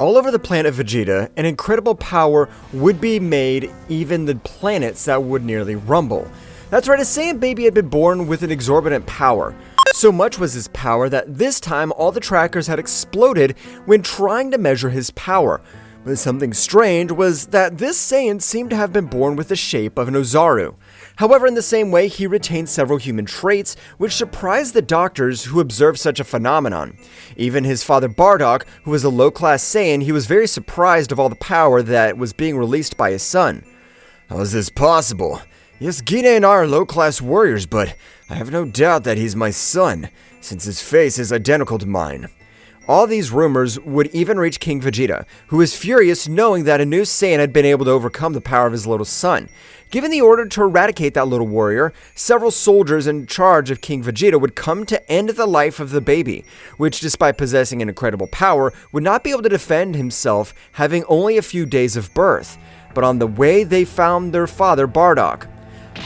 All over the planet Vegeta, an incredible power would be made even the planets that would nearly rumble. That's right, a Saiyan baby had been born with an exorbitant power. So much was his power that this time all the trackers had exploded when trying to measure his power. But something strange was that this Saiyan seemed to have been born with the shape of an Ozaru. However, in the same way, he retained several human traits, which surprised the doctors who observed such a phenomenon. Even his father Bardock, who was a low-class Saiyan, he was very surprised of all the power that was being released by his son. How is this possible? Yes, Gine and I are low-class warriors, but I have no doubt that he's my son, since his face is identical to mine. All these rumors would even reach King Vegeta, who was furious knowing that a new Saiyan had been able to overcome the power of his little son. Given the order to eradicate that little warrior, several soldiers in charge of King Vegeta would come to end the life of the baby, which despite possessing an incredible power, would not be able to defend himself, having only a few days of birth. But on the way, they found their father Bardock.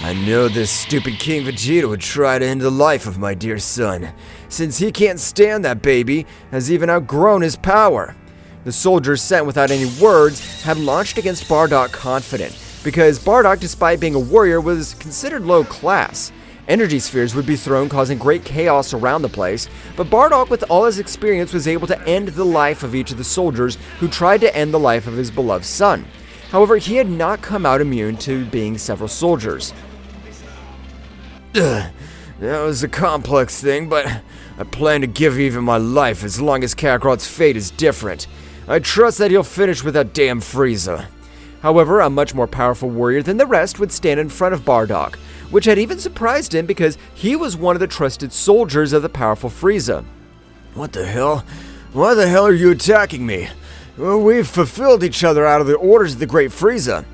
I know this stupid King Vegeta would try to end the life of my dear son, since he can't stand that baby, has even outgrown his power. The soldiers, sent without any words, had launched against Bardock confident, because Bardock, despite being a warrior, was considered low class. Energy spheres would be thrown, causing great chaos around the place, but Bardock, with all his experience, was able to end the life of each of the soldiers who tried to end the life of his beloved son. However, he had not come out immune to being several soldiers. That was a complex thing, but I plan to give even my life as long as Kakarot's fate is different. I trust that he'll finish with that damn Frieza. However, a much more powerful warrior than the rest would stand in front of Bardock, which had even surprised him because he was one of the trusted soldiers of the powerful Frieza. What the hell? Why the hell are you attacking me? Well, we've fulfilled each other out of the orders of the great Frieza.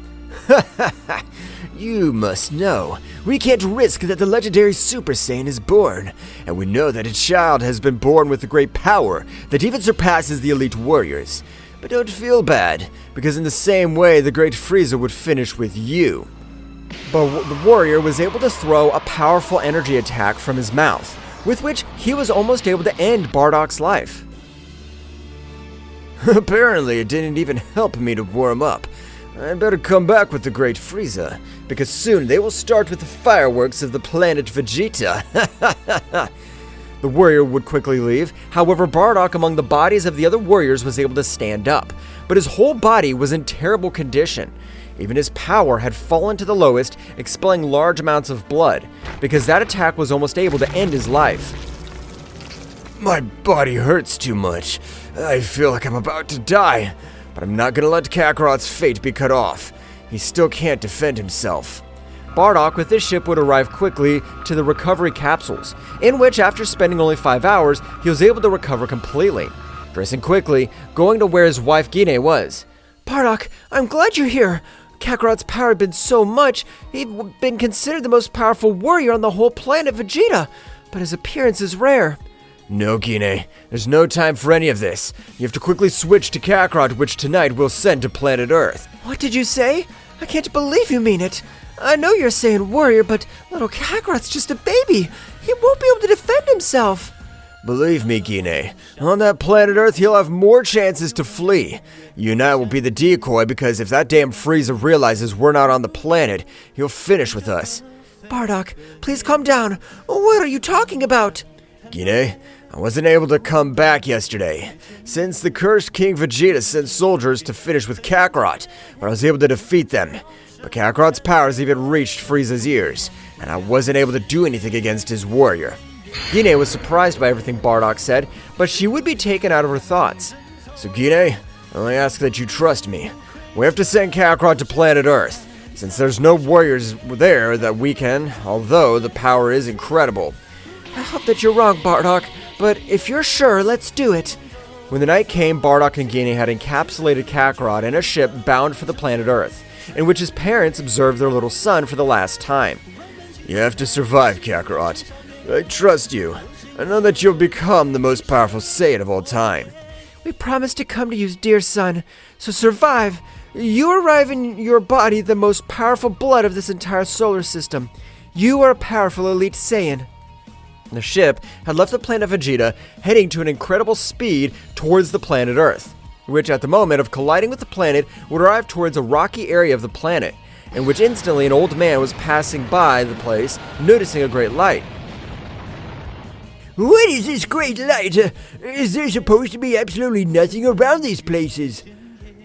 You must know, we can't risk that the legendary Super Saiyan is born, and we know that a child has been born with a great power that even surpasses the elite warriors. But don't feel bad, because in the same way the great Frieza would finish with you. But the warrior was able to throw a powerful energy attack from his mouth, with which he was almost able to end Bardock's life. Apparently it didn't even help me to warm up. I'd better come back with the great Frieza, because soon they will start with the fireworks of the planet Vegeta. The warrior would quickly leave. However, Bardock, among the bodies of the other warriors, was able to stand up, but his whole body was in terrible condition. Even his power had fallen to the lowest, expelling large amounts of blood, because that attack was almost able to end his life. My body hurts too much. I feel like I'm about to die, but I'm not gonna let Kakarot's fate be cut off. He still can't defend himself. Bardock with his ship would arrive quickly to the recovery capsules, in which after spending only 5 hours, he was able to recover completely. Dressing quickly, going to where his wife Gine was. Bardock, I'm glad you're here. Kakarot's power had been so much, he'd been considered the most powerful warrior on the whole planet Vegeta, but his appearance is rare. No, Gine, there's no time for any of this. You have to quickly switch to Kakarot, which tonight we'll send to planet Earth. What did you say? I can't believe you mean it. I know you're saying warrior, but little Kakarot's just a baby. He won't be able to defend himself. Believe me, Gine, on that planet Earth he'll have more chances to flee. You and I will be the decoy, because if that damn Frieza realizes we're not on the planet, he'll finish with us. Bardock, please calm down. What are you talking about? Gine, I wasn't able to come back yesterday, since the cursed King Vegeta sent soldiers to finish with Kakarot, but I was able to defeat them. But Kakarot's powers even reached Frieza's ears, and I wasn't able to do anything against his warrior. Gine was surprised by everything Bardock said, but she would be taken out of her thoughts. So Gine, I only ask that you trust me. We have to send Kakarot to planet Earth, since there's no warriors there that we can, although the power is incredible. I hope that you're wrong, Bardock, but if you're sure, let's do it. When the night came, Bardock and Gine had encapsulated Kakarot in a ship bound for the planet Earth, in which his parents observed their little son for the last time. You have to survive, Kakarot. I trust you. I know that you'll become the most powerful Saiyan of all time. We promise to come to you, dear son, so survive. You arrive in your body the most powerful blood of this entire solar system. You are a powerful elite Saiyan. The ship had left the planet Vegeta, heading to an incredible speed towards the planet Earth. which at the moment of colliding with the planet would arrive towards a rocky area of the planet, in which instantly an old man was passing by the place, noticing a great light. What is this great light? Is there supposed to be absolutely nothing around these places?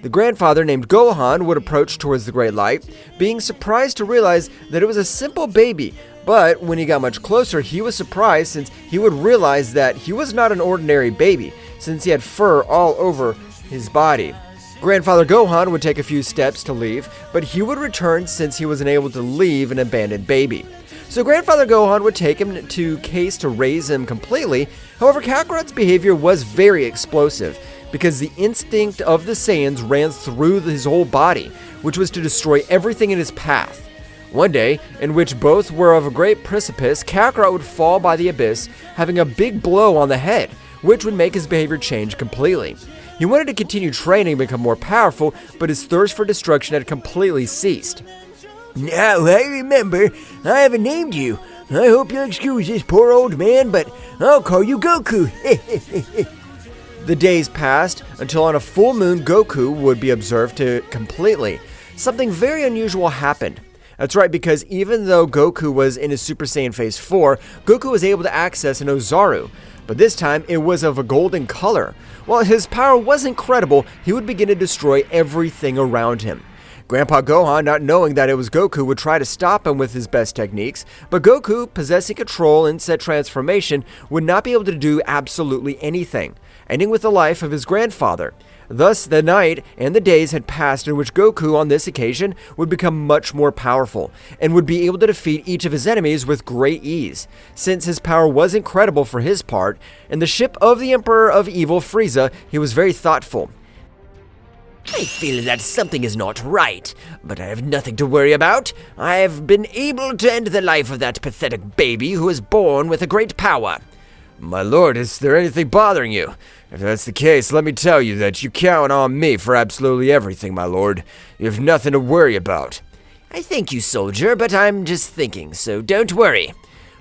The grandfather named Gohan would approach towards the great light, being surprised to realize that it was a simple baby, but when he got much closer, he was surprised since he would realize that he was not an ordinary baby, since he had fur all over his body. Grandfather Gohan would take a few steps to leave, but he would return since he was unable to leave an abandoned baby. So Grandfather Gohan would take him to Case to raise him completely. However, Kakarot's behavior was very explosive, because the instinct of the Saiyans ran through his whole body, which was to destroy everything in his path. One day, in which both were of a great precipice, Kakarot would fall by the abyss, having a big blow on the head, which would make his behavior change completely. He wanted to continue training and become more powerful, but his thirst for destruction had completely ceased. Now I remember, I haven't named you. I hope you'll excuse this poor old man, but I'll call you Goku. The days passed until on a full moon Goku would be observed to completely. Something very unusual happened. That's right, because even though Goku was in his Super Saiyan Phase 4, Goku was able to access an Ozaru, but this time it was of a golden color. While his power was incredible, he would begin to destroy everything around him. Grandpa Gohan, not knowing that it was Goku, would try to stop him with his best techniques, but Goku, possessing control in said transformation, would not be able to do absolutely anything, ending with the life of his grandfather. Thus, the night and the days had passed in which Goku, on this occasion, would become much more powerful, and would be able to defeat each of his enemies with great ease, since his power was incredible for his part. In the ship of the Emperor of Evil, Frieza, he was very thoughtful. I feel that something is not right, but I have nothing to worry about. I have been able to end the life of that pathetic baby who was born with a great power. My lord, is there anything bothering you? If that's the case, let me tell you that you count on me for absolutely everything, my lord. You have nothing to worry about. I thank you, soldier, but I'm just thinking, so don't worry.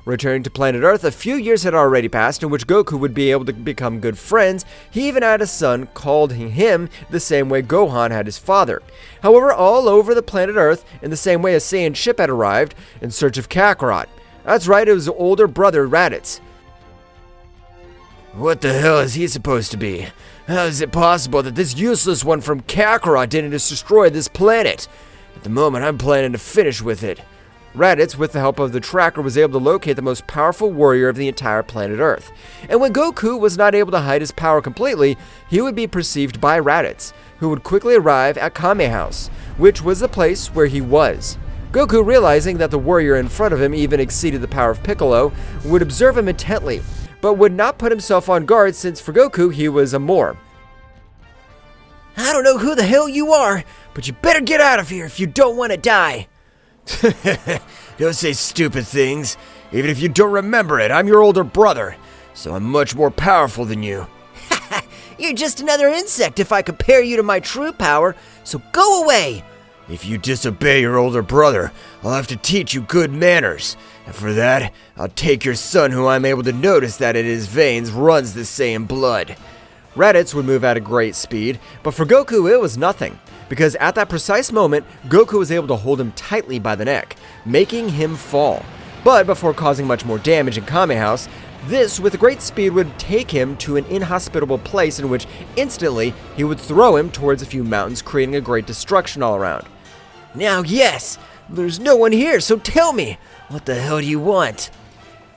Returning to planet Earth, a few years had already passed in which Goku would be able to become good friends. He even had a son, called him the same way Gohan had his father. However, all over the planet Earth, in the same way a Saiyan ship had arrived in search of Kakarot. That's right, it was his older brother, Raditz. What the hell is he supposed to be? How is it possible that this useless one from Kakarot didn't just destroy this planet? At the moment, I'm planning to finish with it. Raditz, with the help of the tracker, was able to locate the most powerful warrior of the entire planet Earth. And when Goku was not able to hide his power completely, he would be perceived by Raditz, who would quickly arrive at Kame House, which was the place where he was. Goku, realizing that the warrior in front of him even exceeded the power of Piccolo, would observe him intently, but would not put himself on guard since for Goku he was a Moor. I don't know who the hell you are, but you better get out of here if you don't want to die. Don't say stupid things. Even if you don't remember it, I'm your older brother, so I'm much more powerful than you. You're just another insect if I compare you to my true power, so go away. If you disobey your older brother, I'll have to teach you good manners. And for that, I'll take your son, who I'm able to notice that in his veins runs the Saiyan blood. Raditz would move at a great speed, but for Goku it was nothing, because at that precise moment, Goku was able to hold him tightly by the neck, making him fall. But before causing much more damage in Kame House, this, with great speed, would take him to an inhospitable place in which instantly he would throw him towards a few mountains, creating a great destruction all around. Now, yes, there's no one here, so tell me, what the hell do you want?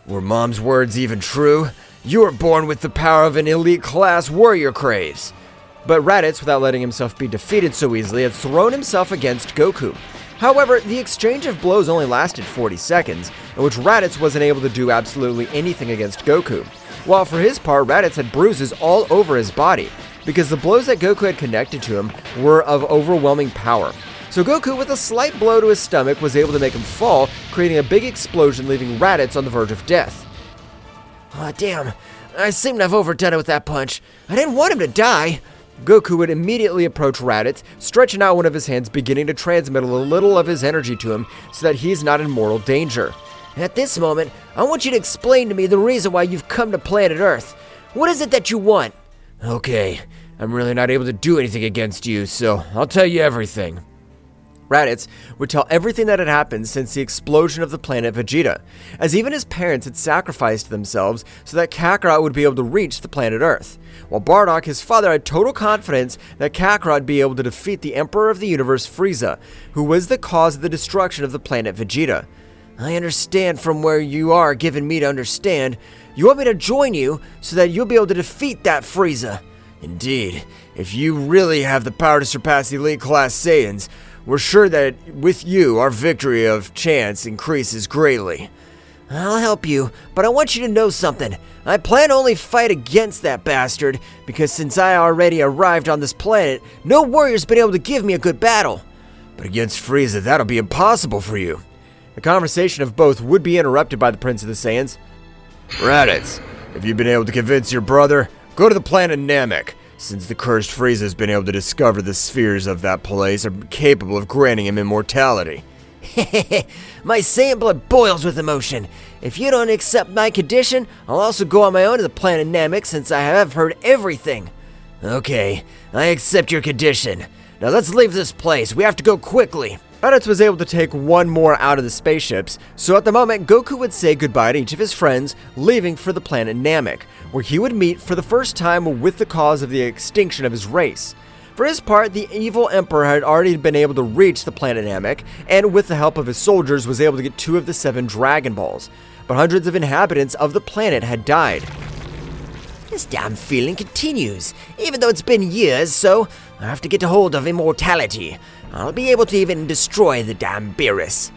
Were Mom's words even true? You were born with the power of an elite class warrior craves. But Raditz, without letting himself be defeated so easily, had thrown himself against Goku. However, the exchange of blows only lasted 40 seconds, in which Raditz wasn't able to do absolutely anything against Goku. While for his part, Raditz had bruises all over his body, because the blows that Goku had connected to him were of overwhelming power. So Goku, with a slight blow to his stomach, was able to make him fall, creating a big explosion, leaving Raditz on the verge of death. Oh, damn. I seem to have overdone it with that punch. I didn't want him to die. Goku would immediately approach Raditz, stretching out one of his hands, beginning to transmit a little of his energy to him so that he's not in mortal danger. At this moment, I want you to explain to me the reason why you've come to planet Earth. What is it that you want? Okay, I'm really not able to do anything against you, so I'll tell you everything. Raditz would tell everything that had happened since the explosion of the planet Vegeta, as even his parents had sacrificed themselves so that Kakarot would be able to reach the planet Earth, while Bardock, his father, had total confidence that Kakarot would be able to defeat the Emperor of the Universe, Frieza, who was the cause of the destruction of the planet Vegeta. I understand from where you are giving me to understand. You want me to join you so that you'll be able to defeat that Frieza. Indeed, if you really have the power to surpass the elite class Saiyans, we're sure that with you, our victory of chance increases greatly. I'll help you, but I want you to know something. I plan to only fight against that bastard, because since I already arrived on this planet, no warrior's been able to give me a good battle. But against Frieza, that'll be impossible for you. The conversation of both would be interrupted by the Prince of the Saiyans. Raditz, if you've been able to convince your brother, go to the planet Namek. Since the cursed Frieza has been able to discover the spheres of that place are capable of granting him immortality. My Saiyan blood boils with emotion. If you don't accept my condition, I'll also go on my own to the planet Namek since I have heard everything. Okay, I accept your condition. Now let's leave this place. We have to go quickly. Raditz was able to take one more out of the spaceships, so at the moment Goku would say goodbye to each of his friends, leaving for the planet Namek, where he would meet for the first time with the cause of the extinction of his race. For his part, the evil Emperor had already been able to reach the planet Namek, and with the help of his soldiers was able to get 2 of the 7 Dragon Balls, but hundreds of inhabitants of the planet had died. This damn feeling continues, even though it's been years, so I have to get a hold of immortality. I'll be able to even destroy the damn Beerus.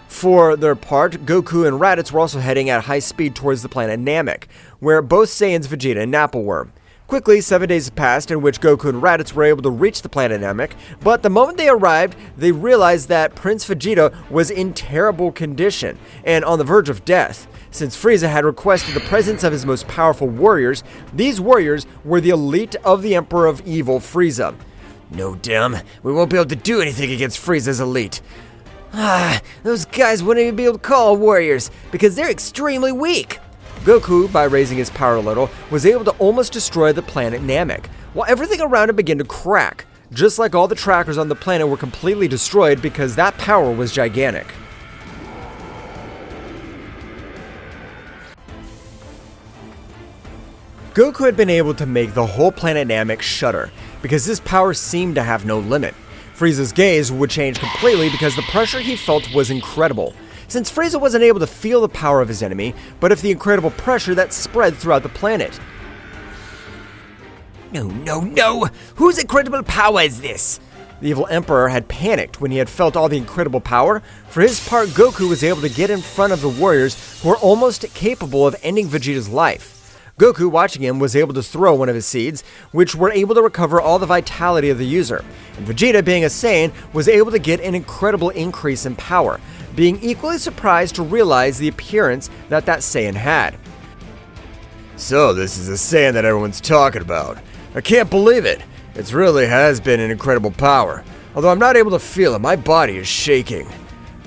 For their part, Goku and Raditz were also heading at high speed towards the planet Namek, where both Saiyans Vegeta and Nappa were. Quickly, 7 days passed in which Goku and Raditz were able to reach the planet Namek, but the moment they arrived, they realized that Prince Vegeta was in terrible condition and on the verge of death. Since Frieza had requested the presence of his most powerful warriors, these warriors were the elite of the Emperor of Evil, Frieza. No, damn, we won't be able to do anything against Frieza's elite. Those guys wouldn't even be able to call warriors, because they're extremely weak. Goku, by raising his power a little, was able to almost destroy the planet Namek, while everything around him began to crack, just like all the trackers on the planet were completely destroyed because that power was gigantic. Goku had been able to make the whole planet Namek shudder, because his power seemed to have no limit. Frieza's gaze would change completely because the pressure he felt was incredible, since Frieza wasn't able to feel the power of his enemy, but of the incredible pressure that spread throughout the planet. No! Whose incredible power is this? The evil Emperor had panicked when he had felt all the incredible power. For his part, Goku was able to get in front of the warriors who were almost capable of ending Vegeta's life. Goku, watching him, was able to throw one of his seeds, which were able to recover all the vitality of the user. And Vegeta, being a Saiyan, was able to get an incredible increase in power, being equally surprised to realize the appearance that Saiyan had. So this is the Saiyan that everyone's talking about. I can't believe it. It really has been an incredible power. Although I'm not able to feel it, my body is shaking.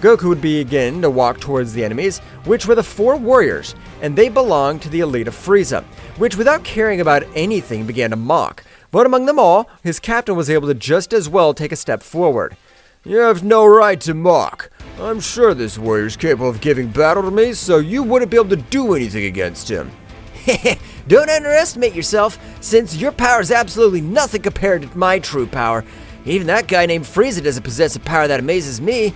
Goku would begin to walk towards the enemies, which were the 4 warriors, and they belonged to the elite of Frieza, which without caring about anything began to mock. But among them all, his captain was able to just as well take a step forward. You have no right to mock. I'm sure this warrior is capable of giving battle to me, so you wouldn't be able to do anything against him. Don't underestimate yourself, since your power is absolutely nothing compared to my true power. Even that guy named Frieza doesn't possess a power that amazes me.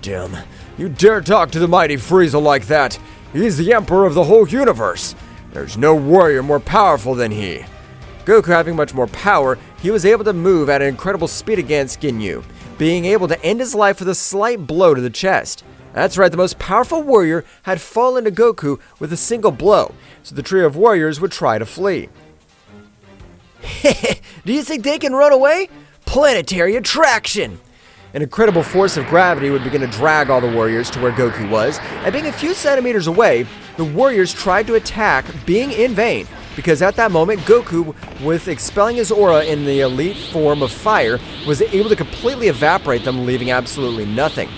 Damn, you dare talk to the mighty Frieza like that? He's the emperor of the whole universe. There's no warrior more powerful than he. Goku having much more power, he was able to move at an incredible speed against Ginyu, being able to end his life with a slight blow to the chest. That's right, the most powerful warrior had fallen to Goku with a single blow, so the trio of warriors would try to flee. Do you think they can run away? Planetary attraction! An incredible force of gravity would begin to drag all the warriors to where Goku was, and being a few centimeters away, the warriors tried to attack, being in vain, because at that moment, Goku, with expelling his aura in the elite form of fire, was able to completely evaporate them, leaving absolutely nothing.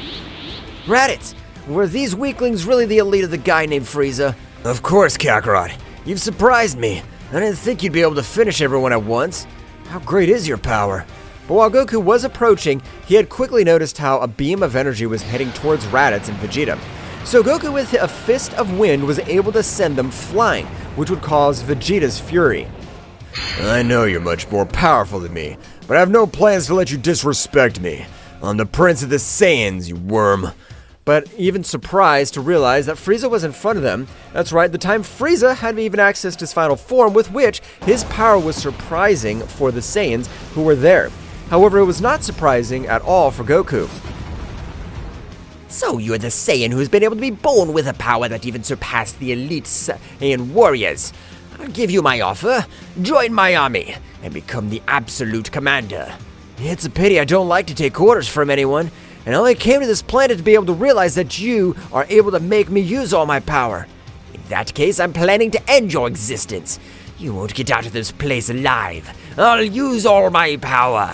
Raditz, were these weaklings really the elite of the guy named Frieza? Of course, Kakarot. You've surprised me. I didn't think you'd be able to finish everyone at once. How great is your power? But while Goku was approaching, he had quickly noticed how a beam of energy was heading towards Raditz and Vegeta. So Goku, with a fist of wind, was able to send them flying, which would cause Vegeta's fury. I know you're much more powerful than me, but I have no plans to let you disrespect me. I'm the Prince of the Saiyans, you worm. But even surprised to realize that Frieza was in front of them. That's right, the time Frieza hadn't even accessed his final form, with which his power was surprising for the Saiyans who were there. However, it was not surprising at all for Goku. So you're the Saiyan who's been able to be born with a power that even surpassed the elite Saiyan warriors. I'll give you my offer. Join my army and become the absolute commander. It's a pity I don't like to take orders from anyone, and I only came to this planet to be able to realize that you are able to make me use all my power. In that case, I'm planning to end your existence. You won't get out of this place alive. I'll use all my power.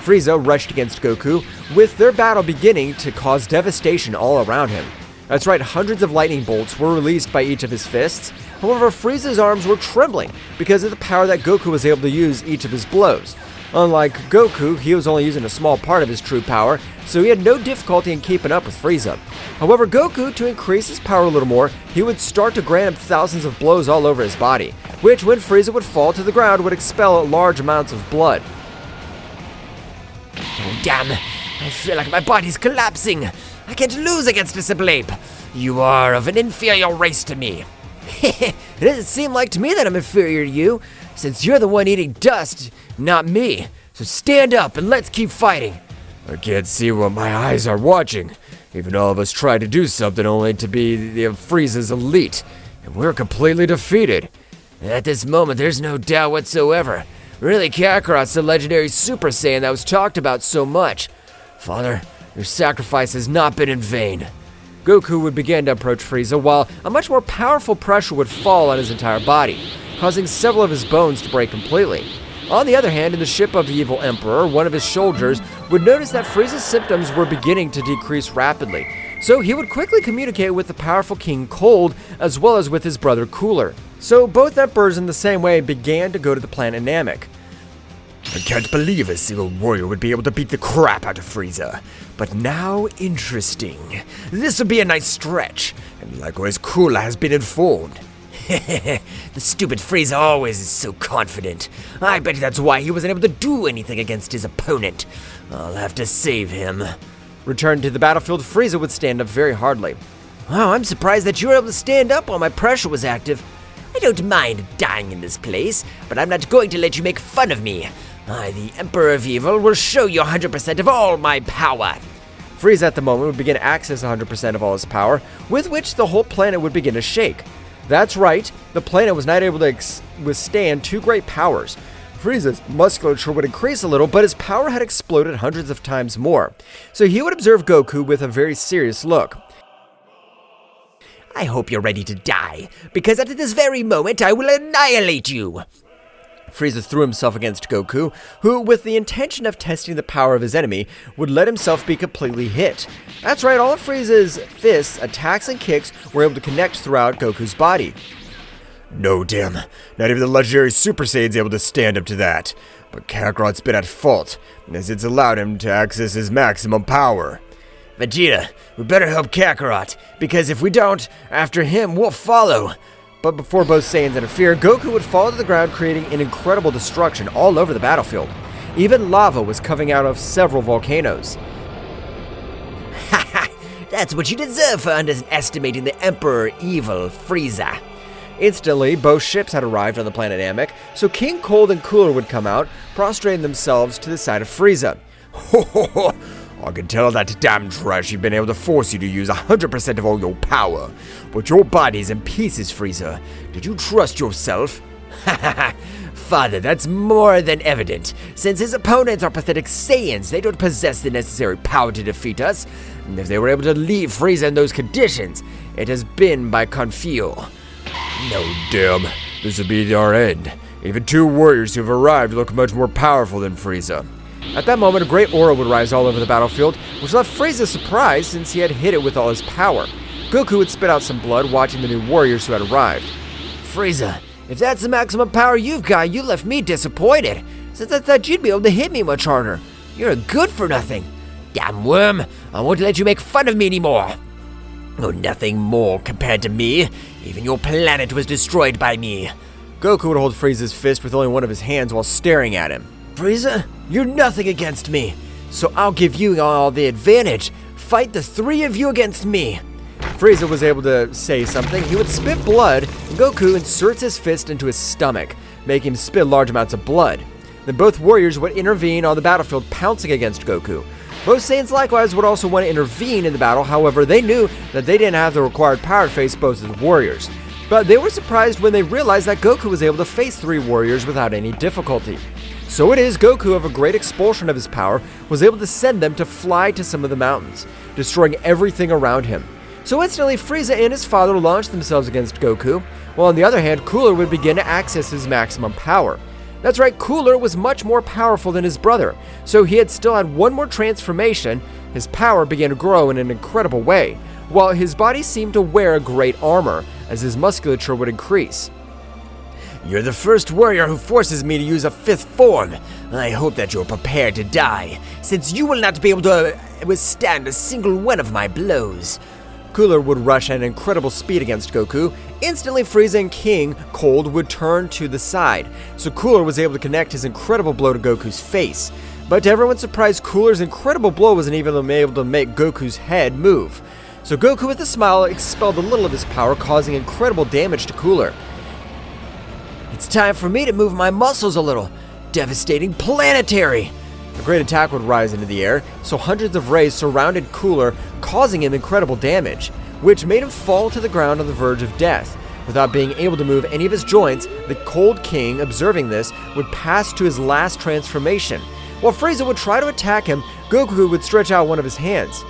Frieza rushed against Goku, with their battle beginning to cause devastation all around him. That's right, hundreds of lightning bolts were released by each of his fists. However, Frieza's arms were trembling because of the power that Goku was able to use each of his blows. Unlike Goku, he was only using a small part of his true power, so he had no difficulty in keeping up with Frieza. However, Goku, to increase his power a little more, he would start to grant him thousands of blows all over his body, which, when Frieza would fall to the ground, would expel large amounts of blood. Oh, damn. I feel like my body's collapsing. I can't lose against this ape. You are of an inferior race to me. It doesn't seem like to me that I'm inferior to you, since you're the one eating dust, not me. So stand up and let's keep fighting. I can't see what my eyes are watching. Even all of us try to do something only to be the Frieza's elite, and we're completely defeated. At this moment, there's no doubt whatsoever. Really, Kakarot's the legendary Super Saiyan that was talked about so much. Father, your sacrifice has not been in vain. Goku would begin to approach Frieza, while a much more powerful pressure would fall on his entire body, causing several of his bones to break completely. On the other hand, in the ship of the evil Emperor, one of his soldiers would notice that Frieza's symptoms were beginning to decrease rapidly, so he would quickly communicate with the powerful King Cold, as well as with his brother Cooler. So both emperors in the same way began to go to the planet Namek. I can't believe a single warrior would be able to beat the crap out of Frieza. But now, interesting. This would be a nice stretch, and likewise Cooler has been informed. The stupid Frieza always is so confident. I bet that's why he wasn't able to do anything against his opponent. I'll have to save him. Returned to the battlefield, Frieza would stand up very hardly. Wow, I'm surprised that you were able to stand up while my pressure was active. I don't mind dying in this place, but I'm not going to let you make fun of me. I, the Emperor of Evil, will show you 100% of all my power. Frieza at the moment would begin to access 100% of all his power, with which the whole planet would begin to shake. That's right, the planet was not able to withstand two great powers. Frieza's musculature would increase a little, but his power had exploded hundreds of times more. So he would observe Goku with a very serious look. I hope you're ready to die, because at this very moment I will annihilate you. Frieza threw himself against Goku, who, with the intention of testing the power of his enemy, would let himself be completely hit. That's right, all of Frieza's fists, attacks, and kicks were able to connect throughout Goku's body. No, damn. Not even the legendary Super Saiyan's able to stand up to that. But Kakarot's been at fault, as it's allowed him to access his maximum power. Vegeta, we better help Kakarot, because if we don't, after him, we'll follow. But before both Saiyans interfered, Goku would fall to the ground, creating an incredible destruction all over the battlefield. Even lava was coming out of several volcanoes. Haha, that's what you deserve for underestimating the Emperor Evil Frieza. Instantly, both ships had arrived on the planet Namek, so King Cold and Cooler would come out, prostrating themselves to the side of Frieza. Ho ho ho! I can tell that damn trash you've been able to force you to use 100% of all your power. But your body's in pieces, Frieza. Did you trust yourself? Hahaha, Father, that's more than evident. Since his opponents are pathetic Saiyans, they don't possess the necessary power to defeat us. And if they were able to leave Frieza in those conditions, it has been by Confio. No, damn. This would be our end. Even two warriors who have arrived look much more powerful than Frieza. At that moment, a great aura would rise all over the battlefield, which left Frieza surprised since he had hit it with all his power. Goku would spit out some blood, watching the new warriors who had arrived. Frieza, if that's the maximum power you've got, you left me disappointed. since I thought you'd be able to hit me much harder. You're a good for nothing. Damn worm, I won't let you make fun of me anymore. Oh, nothing more compared to me. Even your planet was destroyed by me. Goku would hold Frieza's fist with only one of his hands while staring at him. Frieza, you're nothing against me, so I'll give you all the advantage. Fight the three of you against me. Frieza was able to say something. He would spit blood, and Goku inserts his fist into his stomach, making him spit large amounts of blood. Then both warriors would intervene on the battlefield, pouncing against Goku. Most Saiyans likewise would also want to intervene in the battle, however, they knew that they didn't have the required power to face both of the warriors. But they were surprised when they realized that Goku was able to face three warriors without any difficulty. So it is Goku, of a great expulsion of his power, was able to send them to fly to some of the mountains, destroying everything around him. So instantly, Frieza and his father launched themselves against Goku, while on the other hand, Cooler would begin to access his maximum power. That's right, Cooler was much more powerful than his brother, so he had still had one more transformation. His power began to grow in an incredible way, while his body seemed to wear a great armor, as his musculature would increase. You're the first warrior who forces me to use a fifth form. I hope that you're prepared to die, since you will not be able to withstand a single one of my blows. Cooler would rush at an incredible speed against Goku. Instantly, Frieza and King Cold would turn to the side, so Cooler was able to connect his incredible blow to Goku's face. But to everyone's surprise, Cooler's incredible blow wasn't even able to make Goku's head move. So Goku, with a smile, expelled a little of his power, causing incredible damage to Cooler. It's time for me to move my muscles a little. Devastating planetary! A great attack would rise into the air, so hundreds of rays surrounded Cooler, causing him incredible damage, which made him fall to the ground on the verge of death. Without being able to move any of his joints, the Cold King, observing this, would pass to his last transformation. While Frieza would try to attack him, Goku would stretch out one of his hands.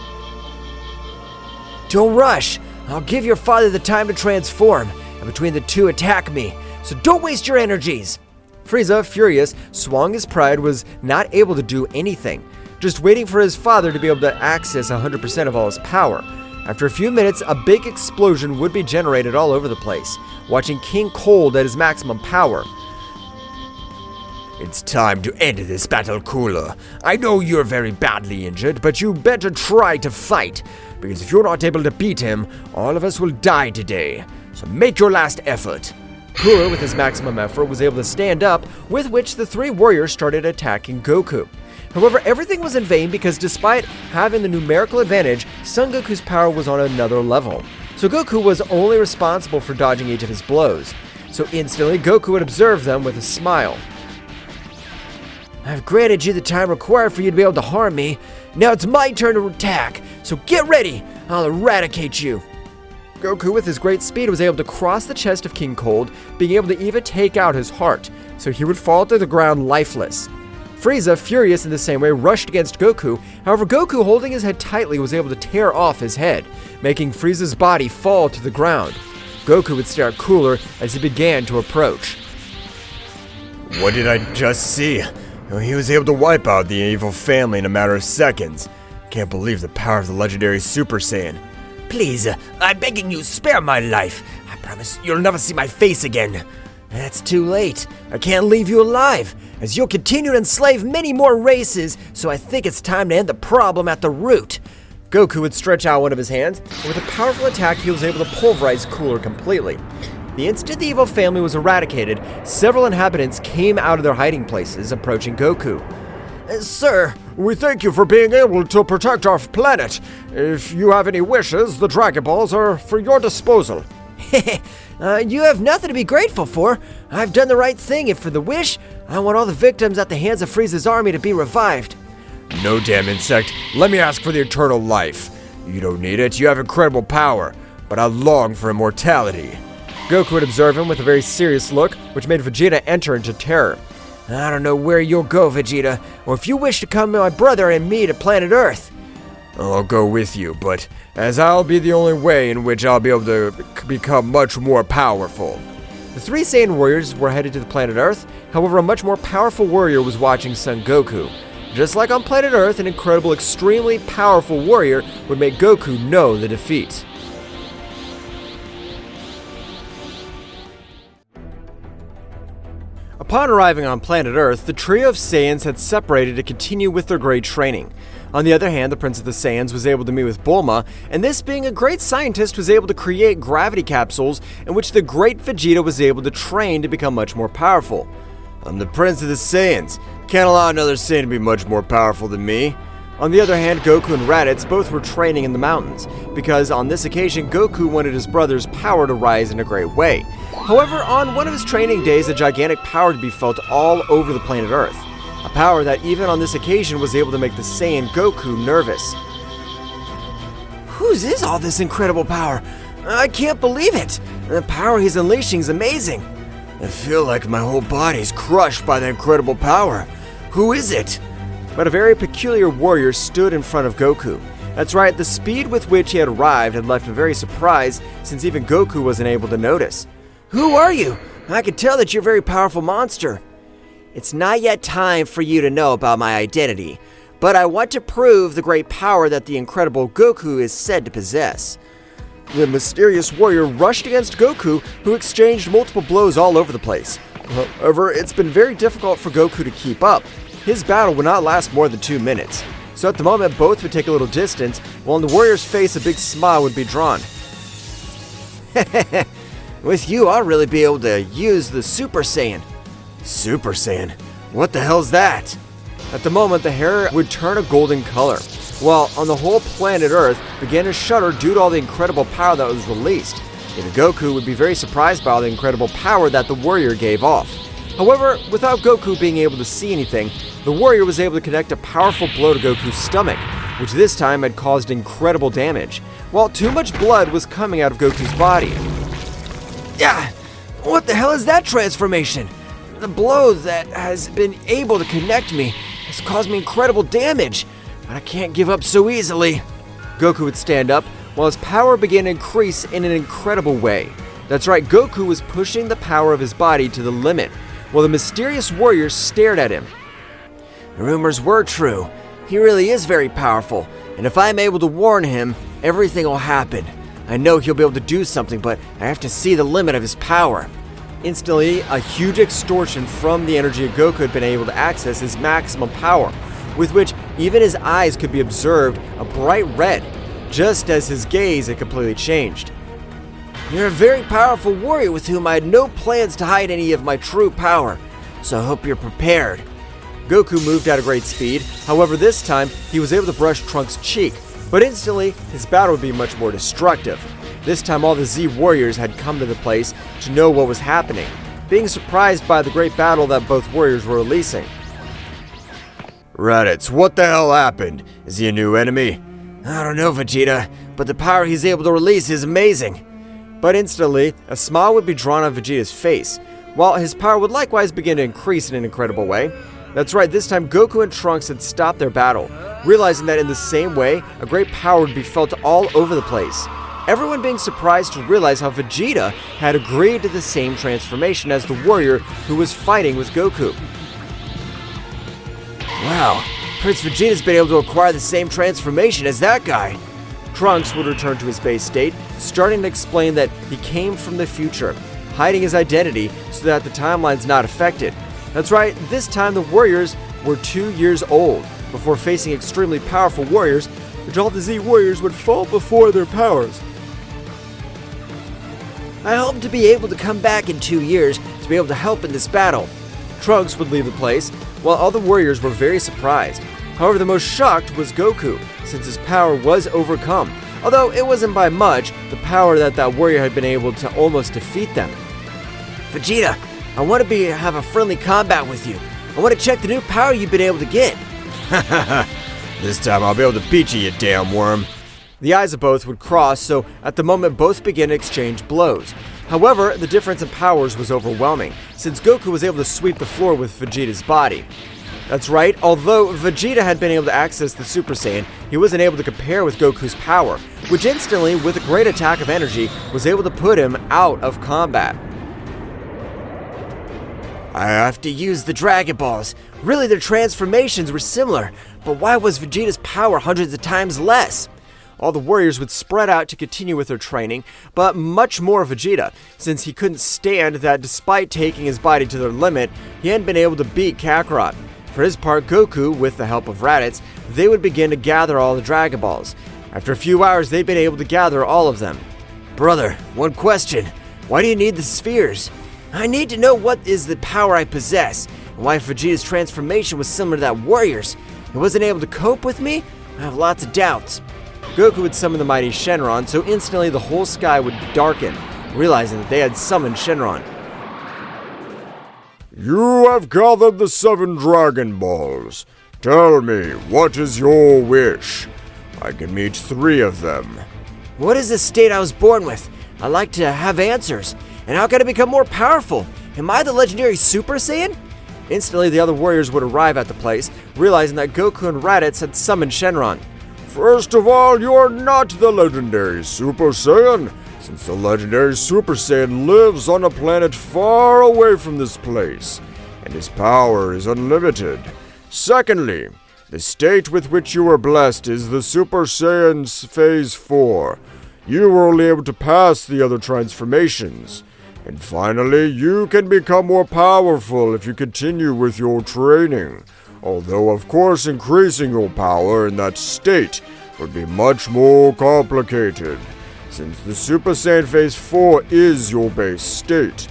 Don't rush! I'll give your father the time to transform, and between the two attack me, so don't waste your energies! Frieza, furious, swung his pride, was not able to do anything, just waiting for his father to be able to access 100% of all his power. After a few minutes, a big explosion would be generated all over the place, watching King Cold at his maximum power. It's time to end this battle, Cooler. I know you're very badly injured, but you better try to fight, because if you're not able to beat him, all of us will die today. So make your last effort. Cooler, with his maximum effort, was able to stand up, with which the three warriors started attacking Goku. However, everything was in vain because despite having the numerical advantage, Son Goku's power was on another level. So Goku was only responsible for dodging each of his blows. So instantly, Goku would observe them with a smile. I've granted you the time required for you to be able to harm me. Now it's my turn to attack, so get ready! I'll eradicate you! Goku, with his great speed, was able to cross the chest of King Cold, being able to even take out his heart, so he would fall to the ground lifeless. Frieza, furious in the same way, rushed against Goku. However, Goku, holding his head tightly, was able to tear off his head, making Frieza's body fall to the ground. Goku would stare at Cooler as he began to approach. What did I just see? He was able to wipe out the evil family in a matter of seconds. Can't believe the power of the legendary Super Saiyan. Please, I'm begging you, spare my life. I promise you'll never see my face again. That's too late. I can't leave you alive, as you'll continue to enslave many more races, so I think it's time to end the problem at the root. Goku would stretch out one of his hands, and with a powerful attack, he was able to pulverize Cooler completely. The instant the evil family was eradicated, several inhabitants came out of their hiding places, approaching Goku. Sir, we thank you for being able to protect our planet. If you have any wishes, the Dragon Balls are for your disposal. You have nothing to be grateful for. I've done the right thing, and for the wish, I want all the victims at the hands of Frieza's army to be revived. No, damn insect. Let me ask for the eternal life. You don't need it, you have incredible power, but I long for immortality. Goku would observe him with a very serious look, which made Vegeta enter into terror. I don't know where you'll go, Vegeta, or if you wish to come with my brother and me to planet Earth. I'll go with you, but as I'll be the only way in which I'll be able to become much more powerful. The three Saiyan warriors were headed to the planet Earth. However, a much more powerful warrior was watching Son Goku. Just like on planet Earth, an incredible, extremely powerful warrior would make Goku know the defeat. Upon arriving on planet Earth, the trio of Saiyans had separated to continue with their great training. On the other hand, the Prince of the Saiyans was able to meet with Bulma, and this being a great scientist was able to create gravity capsules in which the great Vegeta was able to train to become much more powerful. I'm the Prince of the Saiyans. Can't allow another Saiyan to be much more powerful than me. On the other hand, Goku and Raditz both were training in the mountains, because on this occasion Goku wanted his brother's power to rise in a great way. However, on one of his training days, a gigantic power to be felt all over the planet Earth. A power that even on this occasion was able to make the Saiyan Goku nervous. Whose is all this incredible power? I can't believe it! The power he's unleashing is amazing. I feel like my whole body's crushed by the incredible power. Who is it? But a very peculiar warrior stood in front of Goku. That's right, the speed with which he had arrived had left him very surprised, since even Goku wasn't able to notice. Who are you? I can tell that you're a very powerful monster. It's not yet time for you to know about my identity, but I want to prove the great power that the incredible Goku is said to possess. The mysterious warrior rushed against Goku, who exchanged multiple blows all over the place. However, it's been very difficult for Goku to keep up. His battle would not last more than 2 minutes. So at the moment, both would take a little distance, while on the warrior's face a big smile would be drawn. With you, I'll really be able to use the Super Saiyan. Super Saiyan? What the hell's that? At the moment, the hair would turn a golden color, while on the whole planet Earth began to shudder due to all the incredible power that was released. Even Goku would be very surprised by all the incredible power that the warrior gave off. However, without Goku being able to see anything, the warrior was able to connect a powerful blow to Goku's stomach, which this time had caused incredible damage, while too much blood was coming out of Goku's body. Yeah, what the hell is that transformation? The blow that has been able to connect me has caused me incredible damage, but I can't give up so easily. Goku would stand up, while his power began to increase in an incredible way. That's right, Goku was pushing the power of his body to the limit, while the mysterious warrior stared at him. The rumors were true. He really is very powerful, and if I'm able to warn him, everything will happen. I know he'll be able to do something, but I have to see the limit of his power. Instantly, a huge extortion from the energy of Goku had been able to access his maximum power, with which even his eyes could be observed a bright red, just as his gaze had completely changed. You're a very powerful warrior with whom I had no plans to hide any of my true power, so I hope you're prepared. Goku moved at a great speed, however this time he was able to brush Trunks' cheek, but instantly his battle would be much more destructive. This time all the Z warriors had come to the place to know what was happening, being surprised by the great battle that both warriors were releasing. Raditz, what the hell happened? Is he a new enemy? I don't know, Vegeta, but the power he's able to release is amazing. But instantly, a smile would be drawn on Vegeta's face, while his power would likewise begin to increase in an incredible way. That's right, this time Goku and Trunks had stopped their battle, realizing that in the same way, a great power would be felt all over the place. Everyone being surprised to realize how Vegeta had agreed to the same transformation as the warrior who was fighting with Goku. Wow, Prince Vegeta's been able to acquire the same transformation as that guy. Trunks would return to his base state, starting to explain that he came from the future, hiding his identity so that the timeline's not affected. That's right, this time the warriors were 2 years old, before facing extremely powerful warriors, which all the Z warriors would fall before their powers. I hope to be able to come back in 2 years to be able to help in this battle. Trunks would leave the place, while all the warriors were very surprised. However, the most shocked was Goku, since his power was overcome, although it wasn't by much the power that warrior had been able to almost defeat them. Vegeta, I want to have a friendly combat with you. I want to check the new power you've been able to get. This time I'll be able to beat you, you damn worm. The eyes of both would cross, so at the moment both began to exchange blows. However, the difference in powers was overwhelming, since Goku was able to sweep the floor with Vegeta's body. That's right, although Vegeta had been able to access the Super Saiyan, he wasn't able to compare with Goku's power, which instantly, with a great attack of energy, was able to put him out of combat. I have to use the Dragon Balls. Really, their transformations were similar, but why was Vegeta's power hundreds of times less? all the warriors would spread out to continue with their training, but much more Vegeta, since he couldn't stand that despite taking his body to their limit, he hadn't been able to beat Kakarot. For his part, Goku, with the help of Raditz, they would begin to gather all the Dragon Balls. After a few hours, they'd been able to gather all of them. Brother, one question. Why do you need the spheres? I need to know what is the power I possess, and why Vegeta's transformation was similar to that warrior's. He wasn't able to cope with me? I have lots of doubts. Goku would summon the mighty Shenron, so instantly the whole sky would darken, realizing that they had summoned Shenron. You have gathered the 7 Dragon Balls. Tell me, what is your wish? I can meet 3 of them. What is the state I was born with? I like to have answers. And how can I become more powerful? Am I the legendary Super Saiyan? Instantly, the other warriors would arrive at the place, realizing that Goku and Raditz had summoned Shenron. First of all, you are not the legendary Super Saiyan, since the legendary Super Saiyan lives on a planet far away from this place, and his power is unlimited. Secondly, the state with which you were blessed is the Super Saiyan's Phase 4. You were only able to pass the other transformations. And finally, you can become more powerful if you continue with your training. Although, of course, increasing your power in that state would be much more complicated, since the Super Saiyan Phase 4 is your base state.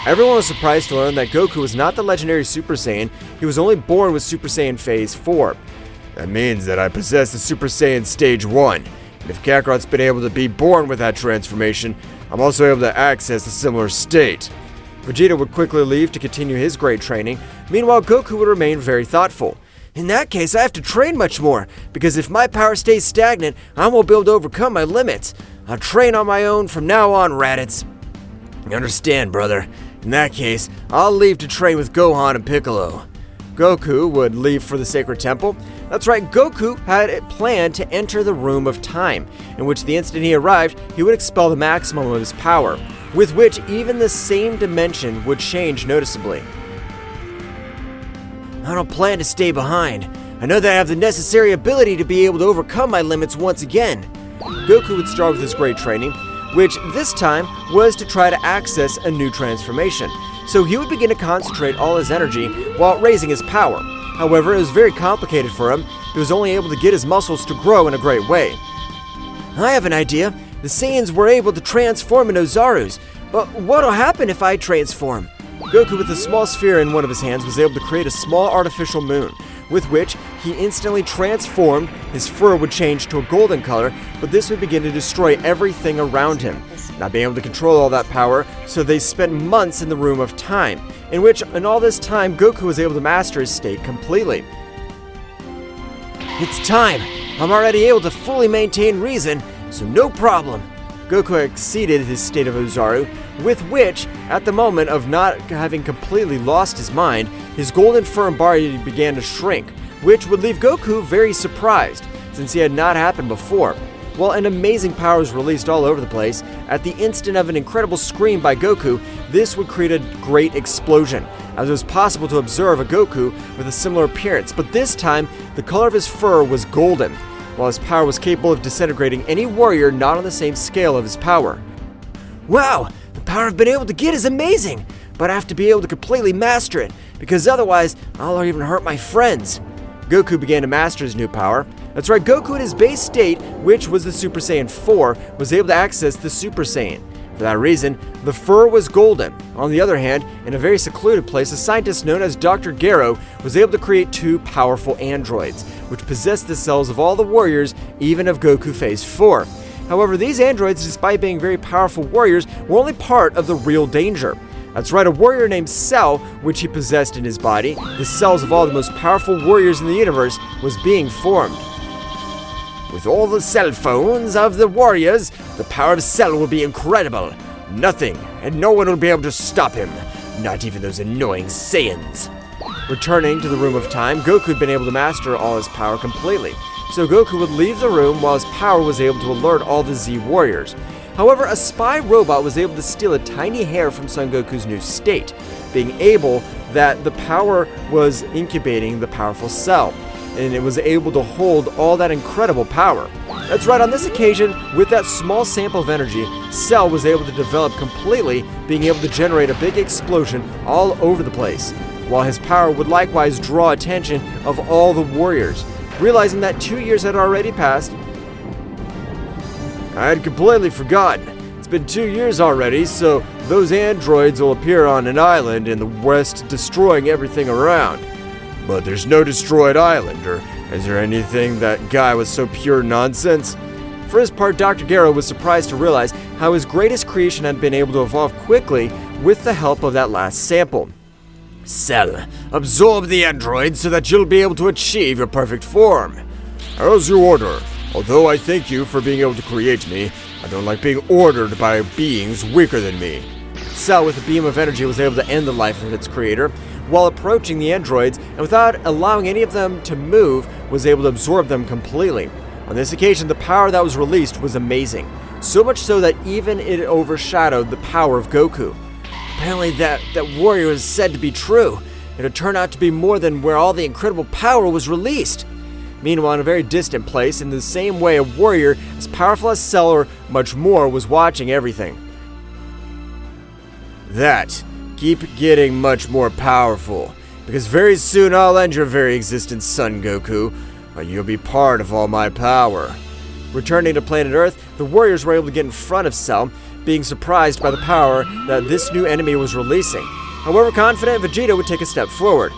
Everyone was surprised to learn that Goku was not the legendary Super Saiyan, he was only born with Super Saiyan Phase 4. That means that I possess the Super Saiyan Stage 1, and if Kakarot's been able to be born with that transformation, I'm also able to access a similar state. Vegeta would quickly leave to continue his great training. Meanwhile, Goku would remain very thoughtful. In that case, I have to train much more, because if my power stays stagnant, I won't be able to overcome my limits. I'll train on my own from now on, Raditz. You understand, brother? In that case, I'll leave to train with Gohan and Piccolo. Goku would leave for the Sacred Temple. That's right, Goku had it planned to enter the Room of Time, in which the instant he arrived, he would expel the maximum of his power, with which even the same dimension would change noticeably. I don't plan to stay behind. I know that I have the necessary ability to be able to overcome my limits once again. Goku would start with his great training, which this time was to try to access a new transformation. So he would begin to concentrate all his energy while raising his power. However, it was very complicated for him. He was only able to get his muscles to grow in a great way. I have an idea. The Saiyans were able to transform into Ozarus, but what'll happen if I transform? Goku, with a small sphere in one of his hands, was able to create a small artificial moon, with which he instantly transformed. His fur would change to a golden color, but this would begin to destroy everything around him. Not being able to control all that power, so they spent months in the Room of Time, in which, in all this time, Goku was able to master his state completely. It's time! I'm already able to fully maintain reason, so no problem. Goku exceeded his state of Ozaru, with which, at the moment of not having completely lost his mind, his golden fur and body began to shrink, which would leave Goku very surprised, since he had not happened before. While an amazing power was released all over the place, at the instant of an incredible scream by Goku, this would create a great explosion, as it was possible to observe a Goku with a similar appearance, but this time, the color of his fur was golden, while his power was capable of disintegrating any warrior not on the same scale of his power. Wow! The power I've been able to get is amazing, but I have to be able to completely master it, because otherwise, I'll even hurt my friends. Goku began to master his new power. That's right, Goku in his base state, which was the Super Saiyan 4, was able to access the Super Saiyan. For that reason, the fur was golden. On the other hand, in a very secluded place, a scientist known as Dr. Gero was able to create 2 powerful androids, which possessed the cells of all the warriors, even of Goku Phase 4. However, these androids, despite being very powerful warriors, were only part of the real danger. That's right, a warrior named Cell, which he possessed in his body, the cells of all the most powerful warriors in the universe, was being formed. With all the cell phones of the warriors, the power of Cell will be incredible. Nothing and no one will be able to stop him, not even those annoying Saiyans. Returning to the Room of Time, Goku had been able to master all his power completely, so Goku would leave the room while his power was able to alert all the Z warriors. However, a spy robot was able to steal a tiny hair from Son Goku's new state, being able that the power was incubating the powerful Cell. and it was able to hold all that incredible power. That's right, on this occasion, with that small sample of energy, Cell was able to develop completely, being able to generate a big explosion all over the place, while his power would likewise draw attention of all the warriors. Realizing that 2 years had already passed, I had completely forgotten. It's been 2 years already, so those androids will appear on an island in the west, destroying everything around. But there's no destroyed island, or is there anything? That guy was so pure nonsense. For his part, Dr. Garo was surprised to realize how his greatest creation had been able to evolve quickly with the help of that last sample. Cell, absorb the android so that you'll be able to achieve your perfect form. As you order. Although I thank you for being able to create me, I don't like being ordered by beings weaker than me. Cell, with a beam of energy, was able to end the life of its creator, while approaching the androids, and without allowing any of them to move, was able to absorb them completely. On this occasion, the power that was released was amazing, so much so that even it overshadowed the power of Goku. Apparently that warrior was said to be true. It had turned out to be more than where all the incredible power was released. Meanwhile, in a very distant place, in the same way, a warrior as powerful as Cell or much more was watching everything. Keep getting much more powerful, because very soon I'll end your very existence, Son Goku, or you'll be part of all my power. Returning to planet Earth, the warriors were able to get in front of Cell, being surprised by the power that this new enemy was releasing. However, confident, Vegeta would take a step forward.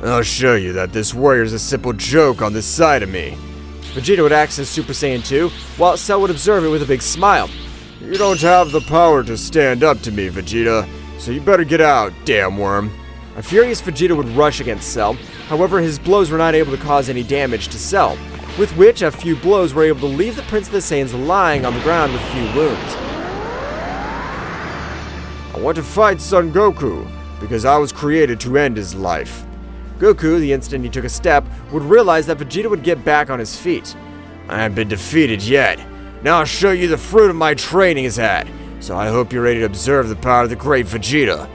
I'll show you that this warrior's a simple joke on this side of me. Vegeta would access Super Saiyan 2, while Cell would observe it with a big smile. You don't have the power to stand up to me, Vegeta, so you better get out, damn worm. A furious Vegeta would rush against Cell, however his blows were not able to cause any damage to Cell, with which a few blows were able to leave the Prince of the Saiyans lying on the ground with few wounds. I want to fight Son Goku, because I was created to end his life. Goku, the instant he took a step, would realize that Vegeta would get back on his feet. I haven't been defeated yet. Now I'll show you the fruit of my training has had, so I hope you're ready to observe the power of the great Vegeta.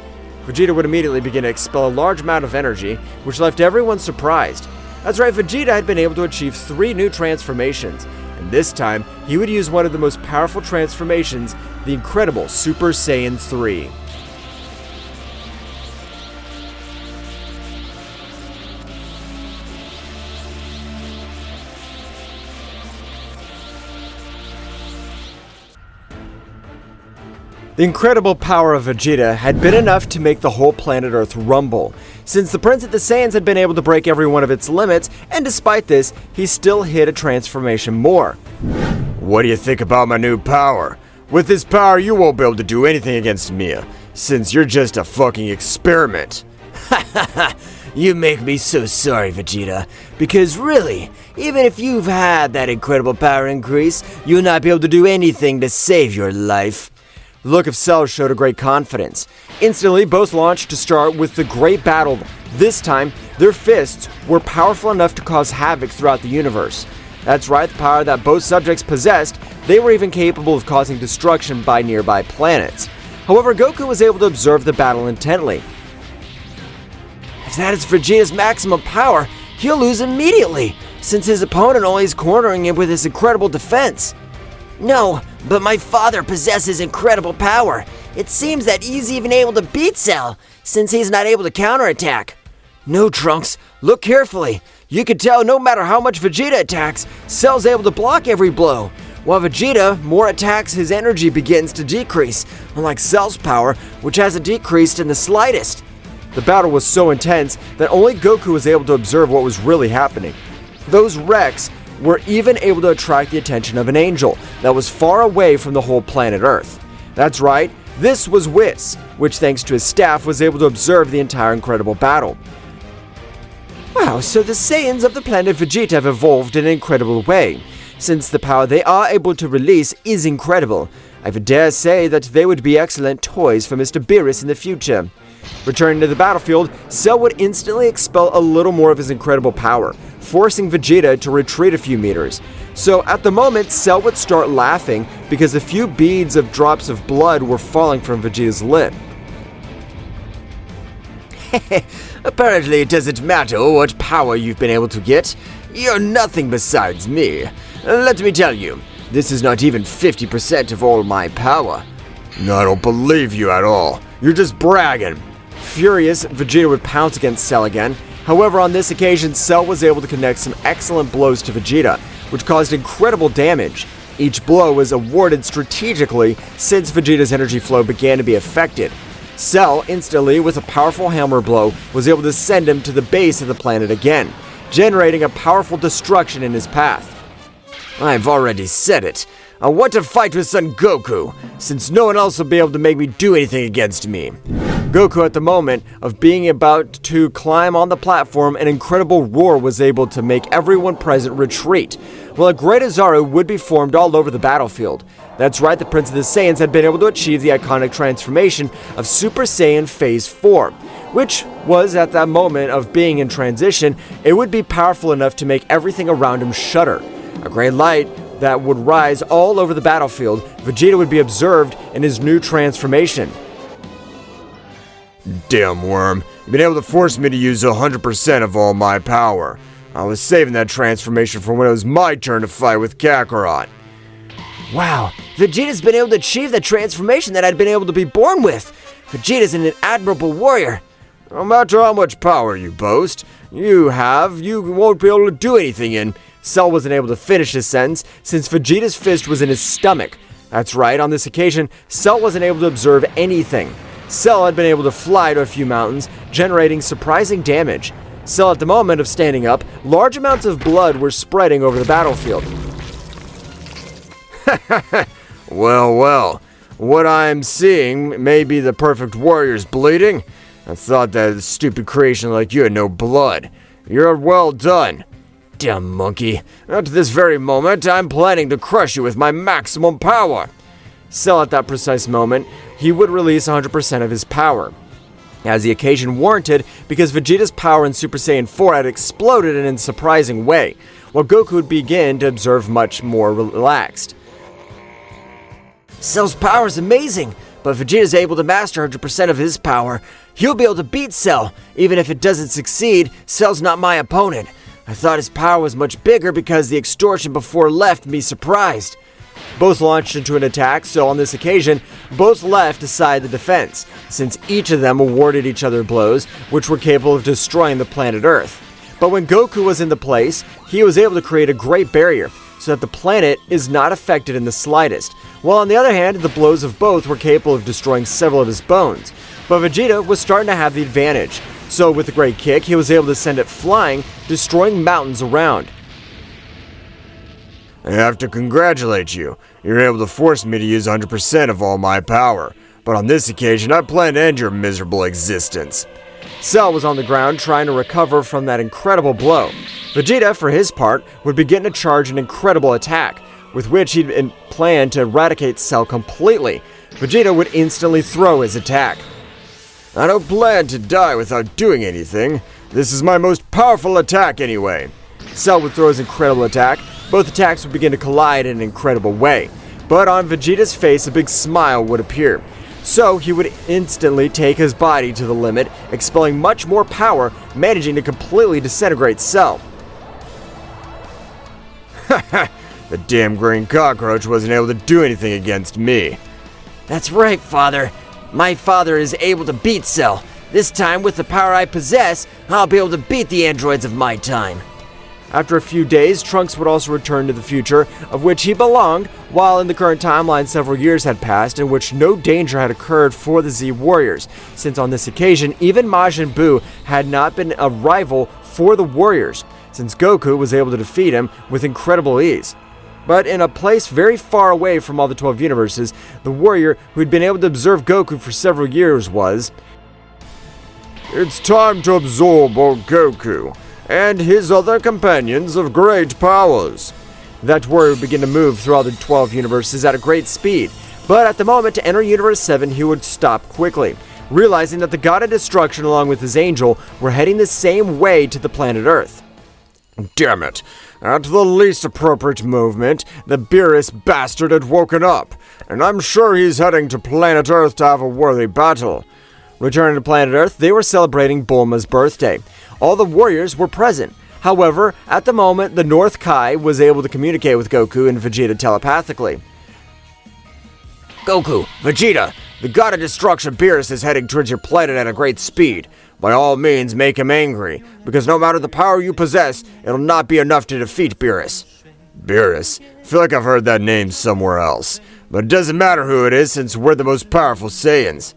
Vegeta would immediately begin to expel a large amount of energy, which left everyone surprised. That's right, Vegeta had been able to achieve 3 new transformations, and this time, he would use one of the most powerful transformations, the incredible Super Saiyan 3. The incredible power of Vegeta had been enough to make the whole planet Earth rumble, since the Prince of the Saiyans had been able to break every one of its limits, and despite this, he still hid a transformation more. What do you think about my new power? With this power, you won't be able to do anything against me, since you're just a fucking experiment. You make me so sorry, Vegeta, because really, even if you've had that incredible power increase, you'll not be able to do anything to save your life. The look of Cell showed a great confidence. Instantly, both launched to start with the great battle. This time, their fists were powerful enough to cause havoc throughout the universe. That's right, the power that both subjects possessed, they were even capable of causing destruction by nearby planets. However, Goku was able to observe the battle intently. If that is Vegeta's maximum power, he'll lose immediately, since his opponent only is cornering him with his incredible defense. No, but my father possesses incredible power. It seems that he's even able to beat Cell, since he's not able to counterattack. No, Trunks, look carefully. You can tell no matter how much Vegeta attacks, Cell's able to block every blow. While Vegeta more attacks, his energy begins to decrease, unlike Cell's power, which hasn't decreased in the slightest. The battle was so intense that only Goku was able to observe what was really happening. Those wrecks were even able to attract the attention of an angel that was far away from the whole planet Earth. That's right, this was Whis, which thanks to his staff was able to observe the entire incredible battle. Wow, so the Saiyans of the planet Vegeta have evolved in an incredible way, since the power they are able to release is incredible. I would dare say that they would be excellent toys for Mr. Beerus in the future. Returning to the battlefield, Cell would instantly expel a little more of his incredible power, forcing Vegeta to retreat a few meters. So at the moment, Cell would start laughing because a few beads of drops of blood were falling from Vegeta's lip. Apparently it doesn't matter what power you've been able to get. You're nothing besides me. Let me tell you, this is not even 50% of all my power. No, I don't believe you at all. You're just bragging. Furious, Vegeta would pounce against Cell again. However, on this occasion, Cell was able to connect some excellent blows to Vegeta, which caused incredible damage. Each blow was awarded strategically since Vegeta's energy flow began to be affected. Cell, instantly, with a powerful hammer blow, was able to send him to the base of the planet again, generating a powerful destruction in his path. I've already said it. I want to fight with Son Goku, since no one else will be able to make me do anything against me. Goku, at the moment of being about to climb on the platform, an incredible roar was able to make everyone present retreat, while a great Azaru would be formed all over the battlefield. That's right, the Prince of the Saiyans had been able to achieve the iconic transformation of Super Saiyan Phase 4, which was, at that moment of being in transition, it would be powerful enough to make everything around him shudder. A great light that would rise all over the battlefield, Vegeta would be observed in his new transformation. Damn worm, you've been able to force me to use 100% of all my power. I was saving that transformation for when it was my turn to fight with Kakarot. Wow, Vegeta's been able to achieve the transformation that I'd been able to be born with. Vegeta's an admirable warrior. No matter how much power you boast, you won't be able to do anything in. Cell wasn't able to finish his sentence since Vegeta's fist was in his stomach. That's right, on this occasion, Cell wasn't able to observe anything. Cell had been able to fly to a few mountains, generating surprising damage. Cell, at the moment of standing up, large amounts of blood were spreading over the battlefield. Well, what I'm seeing may be the perfect warrior's bleeding. I thought that a stupid creation like you had no blood. You're well done. Dumb monkey. At this very moment, I'm planning to crush you with my maximum power. Cell, at that precise moment, he would release 100% of his power, as the occasion warranted, because Vegeta's power in Super Saiyan 4 had exploded in a surprising way, while Goku would begin to observe much more relaxed. Cell's power is amazing, but Vegeta's able to master 100% of his power. He'll be able to beat Cell. Even if it doesn't succeed, Cell's not my opponent. I thought his power was much bigger because the extortion before left me surprised. Both launched into an attack, so on this occasion, both left aside the defense, since each of them awarded each other blows, which were capable of destroying the planet Earth. But when Goku was in the place, he was able to create a great barrier, so that the planet is not affected in the slightest, while on the other hand, the blows of both were capable of destroying several of his bones. But Vegeta was starting to have the advantage, so with a great kick, he was able to send it flying, destroying mountains around. I have to congratulate you. You're able to force me to use 100% of all my power. But on this occasion, I plan to end your miserable existence. Cell was on the ground trying to recover from that incredible blow. Vegeta, for his part, would begin to charge an incredible attack, with which he'd planned to eradicate Cell completely. Vegeta would instantly throw his attack. I don't plan to die without doing anything. This is my most powerful attack anyway. Cell would throw his incredible attack. Both attacks would begin to collide in an incredible way. But on Vegeta's face, a big smile would appear. So he would instantly take his body to the limit, expelling much more power, managing to completely disintegrate Cell. The damn green cockroach wasn't able to do anything against me. That's right, Father. My father is able to beat Cell. This time, with the power I possess, I'll be able to beat the androids of my time. After a few days, Trunks would also return to the future, of which he belonged, while in the current timeline several years had passed in which no danger had occurred for the Z Warriors, since on this occasion, even Majin Buu had not been a rival for the Warriors, since Goku was able to defeat him with incredible ease. But in a place very far away from all the 12 universes, the warrior who had been able to observe Goku for several years was... It's time to absorb old Goku and his other companions of great powers. That warrior would begin to move through all the 12 universes at a great speed, but at the moment to enter Universe 7 he would stop quickly, realizing that the God of Destruction along with his angel were heading the same way to the planet Earth. Damn it! At the least appropriate movement, the Beerus bastard had woken up, and I'm sure he's heading to planet Earth to have a worthy battle. Returning to planet Earth, they were celebrating Bulma's birthday. All the warriors were present. However, at the moment, the North Kai was able to communicate with Goku and Vegeta telepathically. Goku, Vegeta, the god of destruction Beerus is heading towards your planet at a great speed. By all means, make him angry, because no matter the power you possess, it'll not be enough to defeat Beerus. Beerus? I feel like I've heard that name somewhere else. But it doesn't matter who it is, since we're the most powerful Saiyans.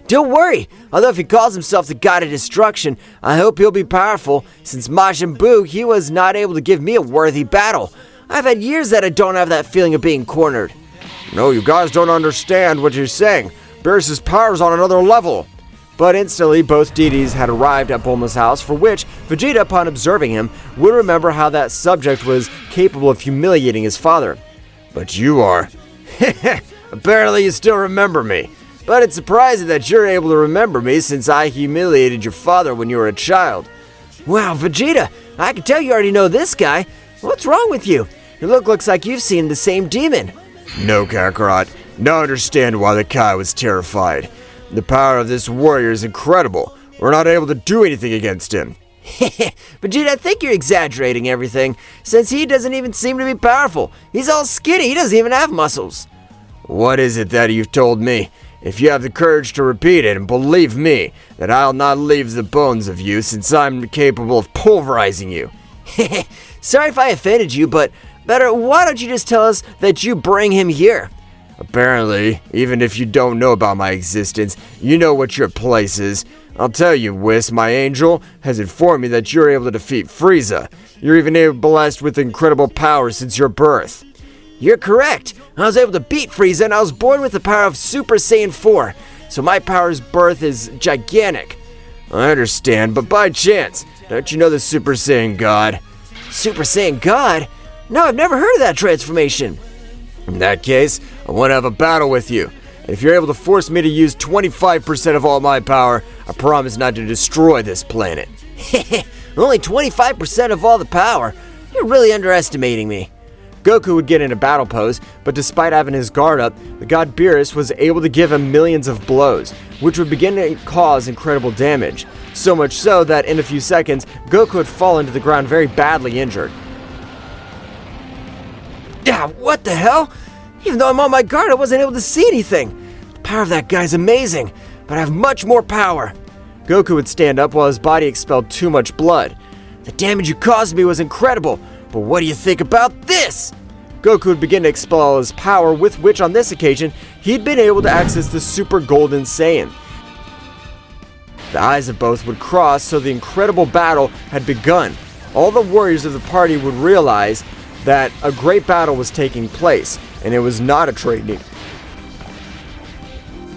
Don't worry. Although if he calls himself the god of destruction, I hope he'll be powerful, since Majin Buu, he was not able to give me a worthy battle. I've had years that I don't have that feeling of being cornered. No, you guys don't understand what you're saying. Beerus's power's on another level. But instantly, both deities had arrived at Bulma's house, for which Vegeta, upon observing him, would remember how that subject was capable of humiliating his father. But you are. Apparently you still remember me. But it's surprising that you're able to remember me since I humiliated your father when you were a child. Wow, Vegeta, I can tell you already know this guy. What's wrong with you? Your look looks like you've seen the same demon. No, Kakarot. Now I understand why the Kai was terrified. The power of this warrior is incredible. We're not able to do anything against him. Vegeta, I think you're exaggerating everything, since he doesn't even seem to be powerful. He's all skinny, he doesn't even have muscles. What is it that you've told me? If you have the courage to repeat it, and believe me, that I'll not leave the bones of you, since I'm capable of pulverizing you. Sorry if I offended you, but better, why don't you just tell us that you bring him here? Apparently, even if you don't know about my existence, you know what your place is. I'll tell you, Whis, my angel, has informed me that you're able to defeat Frieza. You're even blessed with incredible power since your birth. You're correct. I was able to beat Frieza, and I was born with the power of Super Saiyan 4, so my power's birth is gigantic. I understand, but by chance, don't you know the Super Saiyan God? Super Saiyan God? No, I've never heard of that transformation. In that case, I want to have a battle with you. And if you're able to force me to use 25% of all my power, I promise not to destroy this planet. Only 25% of all the power? You're really underestimating me. Goku would get in a battle pose, but despite having his guard up, the god Beerus was able to give him millions of blows, which would begin to cause incredible damage. So much so that in a few seconds, Goku had fallen to the ground very badly injured. Yeah, what the hell? Even though I'm on my guard, I wasn't able to see anything. The power of that guy's amazing, but I have much more power. Goku would stand up while his body expelled too much blood. The damage you caused me was incredible, but what do you think about this? Goku would begin to expel all his power, with which on this occasion, he'd been able to access the Super Golden Saiyan. The eyes of both would cross, so the incredible battle had begun. All the warriors of the party would realize that a great battle was taking place, and it was not a training.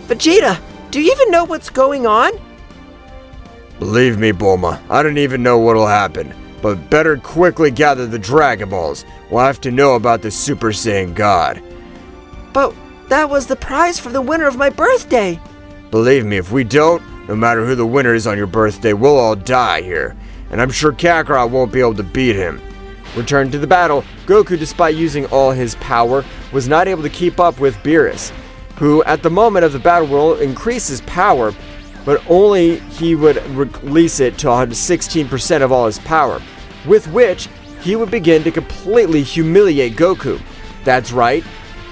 Vegeta, do you even know what's going on? Believe me, Bulma, I don't even know what'll happen. But better quickly gather the Dragon Balls. We'll have to know about the Super Saiyan God. But that was the prize for the winner of my birthday. Believe me, if we don't, no matter who the winner is on your birthday, we'll all die here. And I'm sure Kakarot won't be able to beat him. Returned to the battle, Goku, despite using all his power, was not able to keep up with Beerus, who at the moment of the battle will increase his power, but only he would release it to 16% of all his power, with which he would begin to completely humiliate Goku. That's right,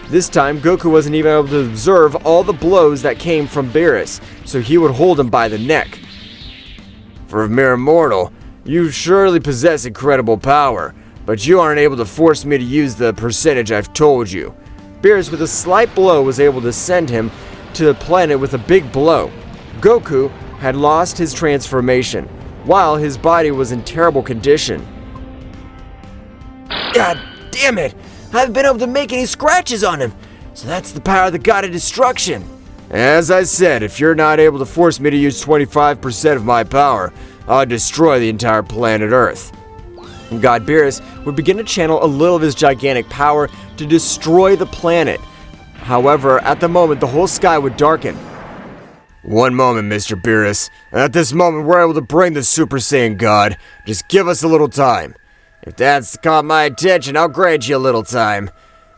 this time Goku wasn't even able to observe all the blows that came from Beerus, so he would hold him by the neck. For a mere mortal, you surely possess incredible power, but you aren't able to force me to use the percentage I've told you. Beerus, with a slight blow, was able to send him to the planet with a big blow. Goku had lost his transformation, while his body was in terrible condition. God damn it! I haven't been able to make any scratches on him, so that's the power of the god of destruction. As I said, if you're not able to force me to use 25% of my power, I'll destroy the entire planet Earth. God Beerus would begin to channel a little of his gigantic power to destroy the planet. However, at the moment, the whole sky would darken. One moment, Mr. Beerus. At this moment, we're able to bring the Super Saiyan God. Just give us a little time. If that's caught my attention, I'll grant you a little time.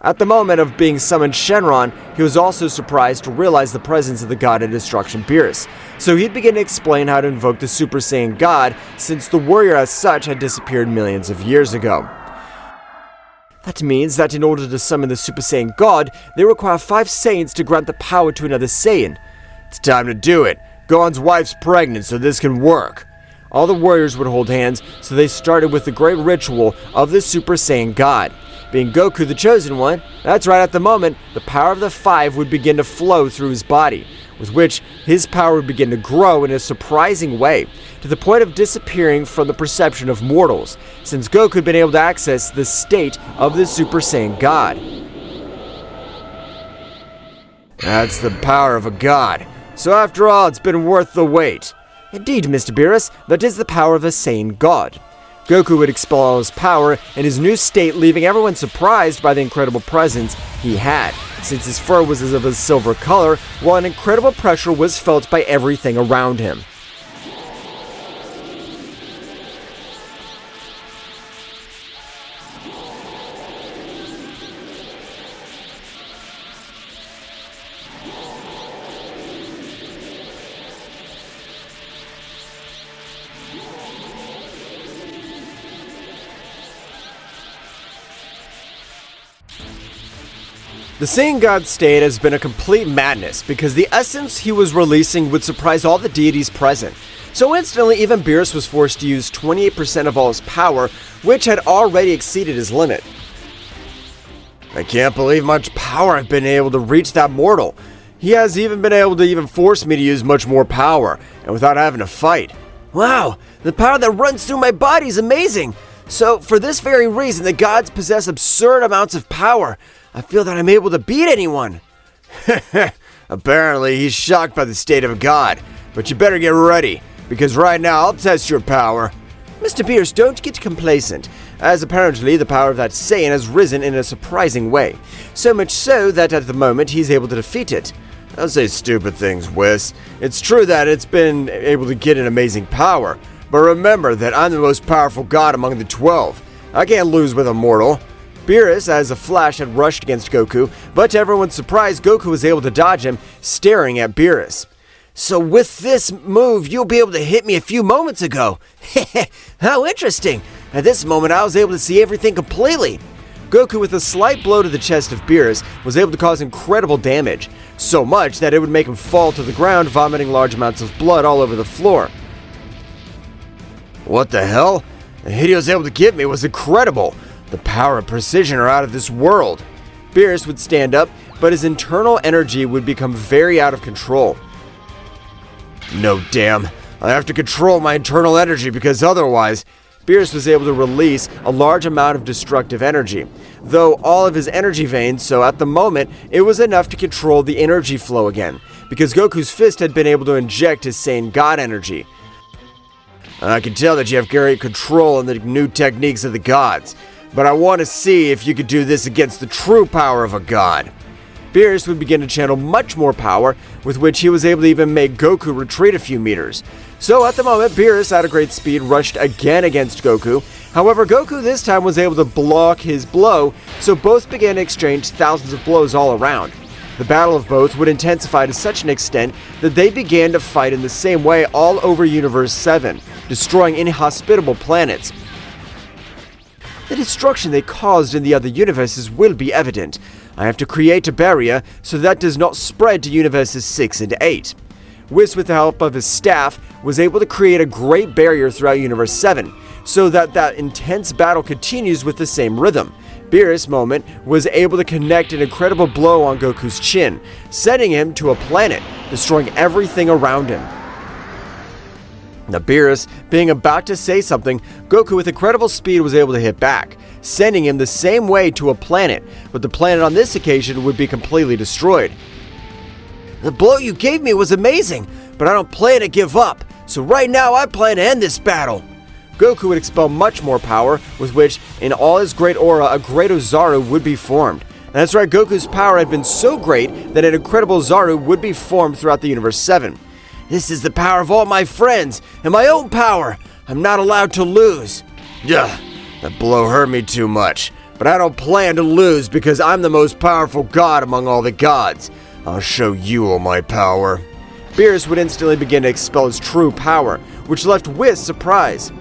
At the moment of being summoned Shenron, he was also surprised to realize the presence of the god of Destruction Beerus. So he'd begin to explain how to invoke the Super Saiyan God, since the warrior as such had disappeared millions of years ago. That means that in order to summon the Super Saiyan God, they require 5 Saiyans to grant the power to another Saiyan. It's time to do it. Gohan's wife's pregnant, so this can work. All the warriors would hold hands, so they started with the great ritual of the Super Saiyan God. Being Goku the chosen one, that's right, at the moment, the power of the 5 would begin to flow through his body, with which his power would begin to grow in a surprising way, to the point of disappearing from the perception of mortals, since Goku had been able to access the state of the Super Saiyan God. That's the power of a god. So after all, it's been worth the wait. Indeed, Mr. Beerus, that is the power of a Saiyan God. Goku would expel all his power in his new state, leaving everyone surprised by the incredible presence he had, since his fur was of a silver color, while an incredible pressure was felt by everything around him. The Saiyan God state has been a complete madness because the essence he was releasing would surprise all the deities present. So instantly, even Beerus was forced to use 28% of all his power, which had already exceeded his limit. I can't believe much power I've been able to reach that mortal. He has even been able to force me to use much more power, and without having to fight. Wow, the power that runs through my body is amazing. So for this very reason, the gods possess absurd amounts of power. I feel that I'm able to beat anyone. Apparently, he's shocked by the state of a god. But you better get ready, because right now I'll test your power. Mr. Beerus, don't get complacent, as apparently the power of that Saiyan has risen in a surprising way. So much so that at the moment he's able to defeat it. Don't say stupid things, Whis. It's true that it's been able to get an amazing power, but remember that I'm the most powerful god among the 12. I can't lose with a mortal. Beerus, as a flash, had rushed against Goku, but to everyone's surprise, Goku was able to dodge him, staring at Beerus. So with this move, you'll be able to hit me a few moments ago. How interesting. At this moment, I was able to see everything completely. Goku, with a slight blow to the chest of Beerus, was able to cause incredible damage, so much that it would make him fall to the ground, vomiting large amounts of blood all over the floor. What the hell? The hit he was able to give me was incredible. The power and precision are out of this world. Beerus would stand up, but his internal energy would become very out of control. No, damn. I have to control my internal energy because otherwise... Beerus was able to release a large amount of destructive energy, though all of his energy veins, so at the moment, it was enough to control the energy flow again, because Goku's fist had been able to inject his Saiyan God energy. I can tell that you have great control in the new techniques of the gods, but I want to see if you could do this against the true power of a god. Beerus would begin to channel much more power, with which he was able to even make Goku retreat a few meters. So at the moment, Beerus, at a great speed, rushed again against Goku. However, Goku this time was able to block his blow, so both began to exchange thousands of blows all around. The battle of both would intensify to such an extent that they began to fight in the same way all over Universe 7, destroying inhospitable planets. The destruction they caused in the other universes will be evident. I have to create a barrier so that does not spread to universes 6 and 8. Whis, with the help of his staff, was able to create a great barrier throughout Universe 7, so that intense battle continues with the same rhythm. Beerus moment was able to connect an incredible blow on Goku's chin, sending him to a planet, destroying everything around him. Now Beerus, being about to say something, Goku with incredible speed was able to hit back, sending him the same way to a planet, but the planet on this occasion would be completely destroyed. The blow you gave me was amazing, but I don't plan to give up, so right now I plan to end this battle. Goku would expel much more power, with which, in all his great aura, a great Ozaru would be formed. And that's right, Goku's power had been so great that an incredible Ozaru would be formed throughout the Universe 7. This is the power of all my friends, and my own power. I'm not allowed to lose. Ugh, that blow hurt me too much. But I don't plan to lose because I'm the most powerful god among all the gods. I'll show you all my power. Beerus would instantly begin to expel his true power, which left Whis surprised.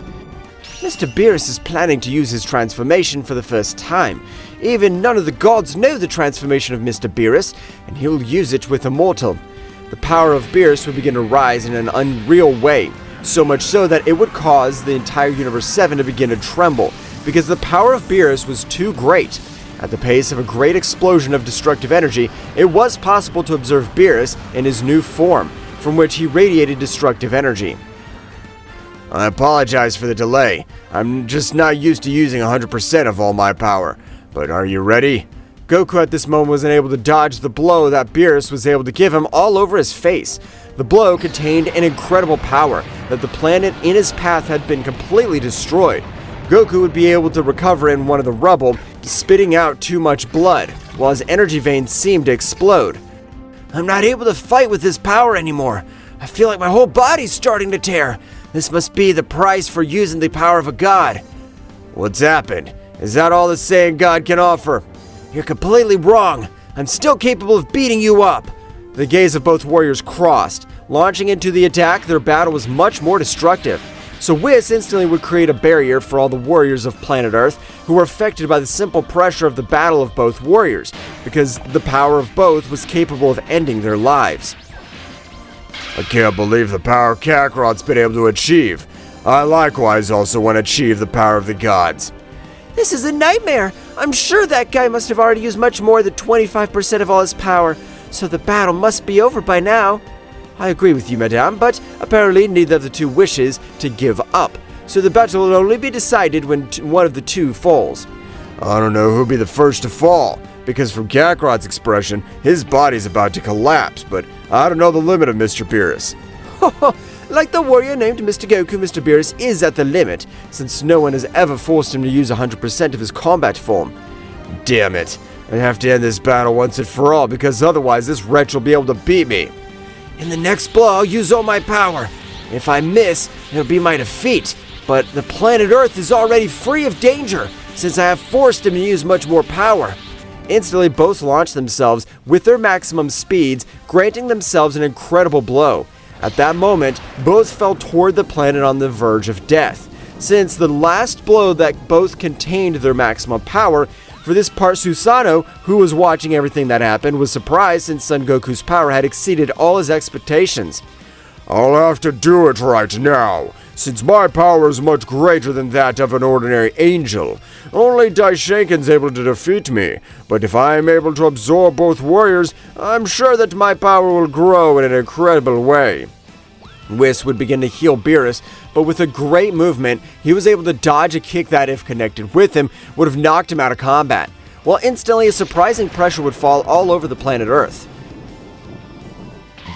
Mr. Beerus is planning to use his transformation for the first time. Even none of the gods know the transformation of Mr. Beerus, and he'll use it with Immortal. The power of Beerus would begin to rise in an unreal way, so much so that it would cause the entire Universe 7 to begin to tremble, because the power of Beerus was too great. At the pace of a great explosion of destructive energy, it was possible to observe Beerus in his new form, from which he radiated destructive energy. I apologize for the delay. I'm just not used to using 100% of all my power. But are you ready? Goku at this moment wasn't able to dodge the blow that Beerus was able to give him all over his face. The blow contained an incredible power that the planet in his path had been completely destroyed. Goku would be able to recover in one of the rubble, spitting out too much blood, while his energy veins seemed to explode. I'm not able to fight with this power anymore. I feel like my whole body's starting to tear. This must be the price for using the power of a god. What's happened? Is that all the Saiyan God can offer? You're completely wrong. I'm still capable of beating you up. The gaze of both warriors crossed. Launching into the attack, their battle was much more destructive. So Whis instantly would create a barrier for all the warriors of planet Earth who were affected by the simple pressure of the battle of both warriors, because the power of both was capable of ending their lives. I can't believe the power Kakarot's been able to achieve. I likewise also want to achieve the power of the gods. This is a nightmare. I'm sure that guy must have already used much more than 25% of all his power, so the battle must be over by now. I agree with you, madame, but apparently neither of the two wishes to give up, so the battle will only be decided when one of the two falls. I don't know who'll be the first to fall, because from Kakarot's expression, his body's about to collapse, but I don't know the limit of Mr. Beerus. Like the warrior named Mr. Goku, Mr. Beerus is at the limit, since no one has ever forced him to use 100% of his combat form. Damn it. I have to end this battle once and for all, because otherwise this wretch will be able to beat me. In the next blow, I'll use all my power. If I miss, it'll be my defeat. But the planet Earth is already free of danger, since I have forced him to use much more power. Instantly, both launched themselves with their maximum speeds, granting themselves an incredible blow. At that moment, both fell toward the planet on the verge of death. Since the last blow that both contained their maximum power, for this part Susano, who was watching everything that happened, was surprised since Son Goku's power had exceeded all his expectations. I'll have to do it right now, since my power is much greater than that of an ordinary angel. Only Daishenkin's able to defeat me, but if I am able to absorb both warriors, I'm sure that my power will grow in an incredible way. Whis would begin to heal Beerus, but with a great movement, he was able to dodge a kick that, if connected with him, would have knocked him out of combat, while instantly a surprising pressure would fall all over the planet Earth.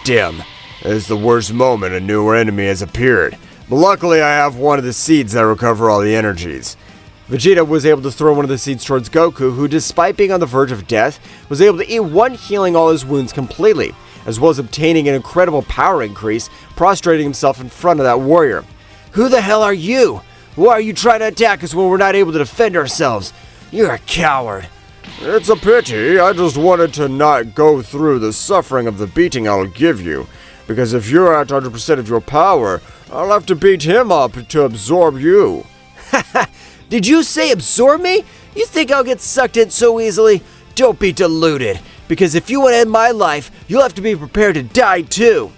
Damn, this is the worst moment a new enemy has appeared, but luckily I have one of the seeds that recover all the energies. Vegeta was able to throw one of the seeds towards Goku, who, despite being on the verge of death, was able to eat one, healing all his wounds completely, as well as obtaining an incredible power increase, prostrating himself in front of that warrior. Who the hell are you? Why are you trying to attack us when we're not able to defend ourselves? You're a coward. It's a pity. I just wanted to not go through the suffering of the beating I'll give you, because if you're at 100% of your power, I'll have to beat him up to absorb you. Did you say absorb me? You think I'll get sucked in so easily? Don't be deluded, because if you want to end my life, you'll have to be prepared to die too.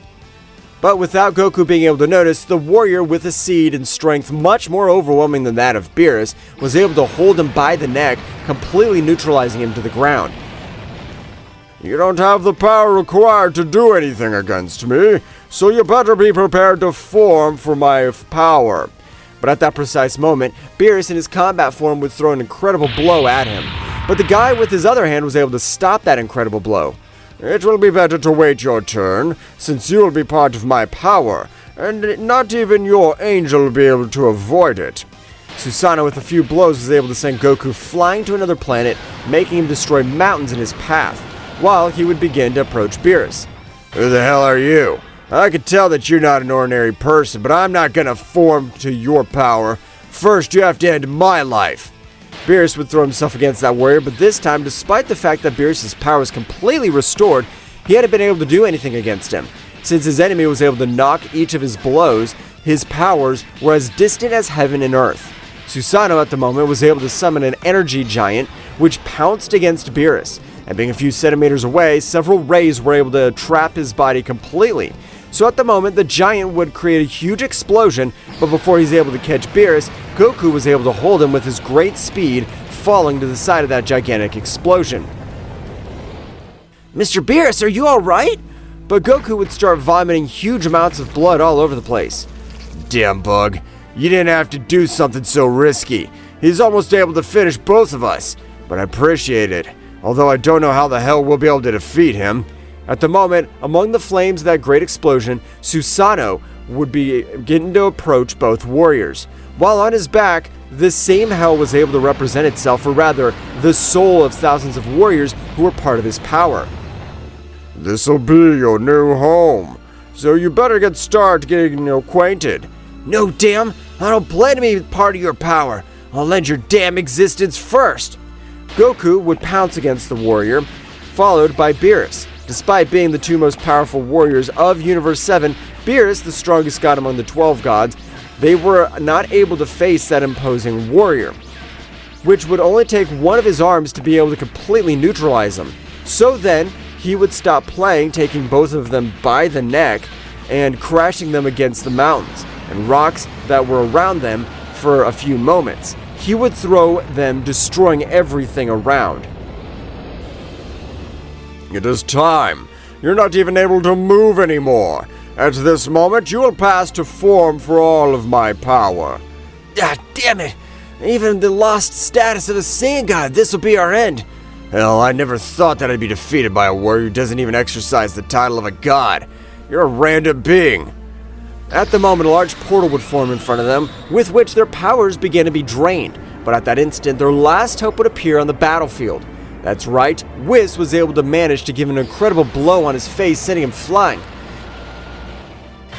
But without Goku being able to notice, the warrior with a seed and strength much more overwhelming than that of Beerus was able to hold him by the neck, completely neutralizing him to the ground. You don't have the power required to do anything against me, so you better be prepared to form for my power. But at that precise moment, Beerus in his combat form would throw an incredible blow at him. But the guy with his other hand was able to stop that incredible blow. It will be better to wait your turn, since you will be part of my power, and not even your angel will be able to avoid it. Susano with a few blows was able to send Goku flying to another planet, making him destroy mountains in his path, while he would begin to approach Beerus. Who the hell are you? I could tell that you're not an ordinary person, but I'm not gonna form to your power. First, you have to end my life. Beerus would throw himself against that warrior, but this time, despite the fact that Beerus' power was completely restored, he hadn't been able to do anything against him. Since his enemy was able to knock each of his blows, his powers were as distant as heaven and earth. Susano at the moment was able to summon an energy giant, which pounced against Beerus, and being a few centimeters away, several rays were able to trap his body completely. So at the moment, the giant would create a huge explosion, but before he's able to catch Beerus, Goku was able to hold him with his great speed, falling to the side of that gigantic explosion. Mr. Beerus, are you alright? But Goku would start vomiting huge amounts of blood all over the place. Damn bug, you didn't have to do something so risky. He's almost able to finish both of us, but I appreciate it, although I don't know how the hell we'll be able to defeat him. At the moment, among the flames of that great explosion, Susano would be getting to approach both warriors. While on his back, this same hell was able to represent itself, or rather, the soul of thousands of warriors who were part of his power. This'll be your new home, so you better get started getting acquainted. No, damn, I don't plan to be part of your power. I'll end your damn existence first. Goku would pounce against the warrior, followed by Beerus. Despite being the two most powerful warriors of Universe 7, Beerus, the strongest god among the 12 gods, they were not able to face that imposing warrior, which would only take one of his arms to be able to completely neutralize him. So then, he would stop playing, taking both of them by the neck and crashing them against the mountains and rocks that were around them for a few moments. He would throw them, destroying everything around. It is time. You're not even able to move anymore. At this moment, you will pass to form for all of my power. Ah, damn it! Even the lost status of a Saiyan god, this will be our end. Hell, I never thought that I'd be defeated by a warrior who doesn't even exercise the title of a god. You're a random being. At the moment, a large portal would form in front of them, with which their powers began to be drained. But at that instant, their last hope would appear on the battlefield. That's right, Whis was able to manage to give an incredible blow on his face, sending him flying.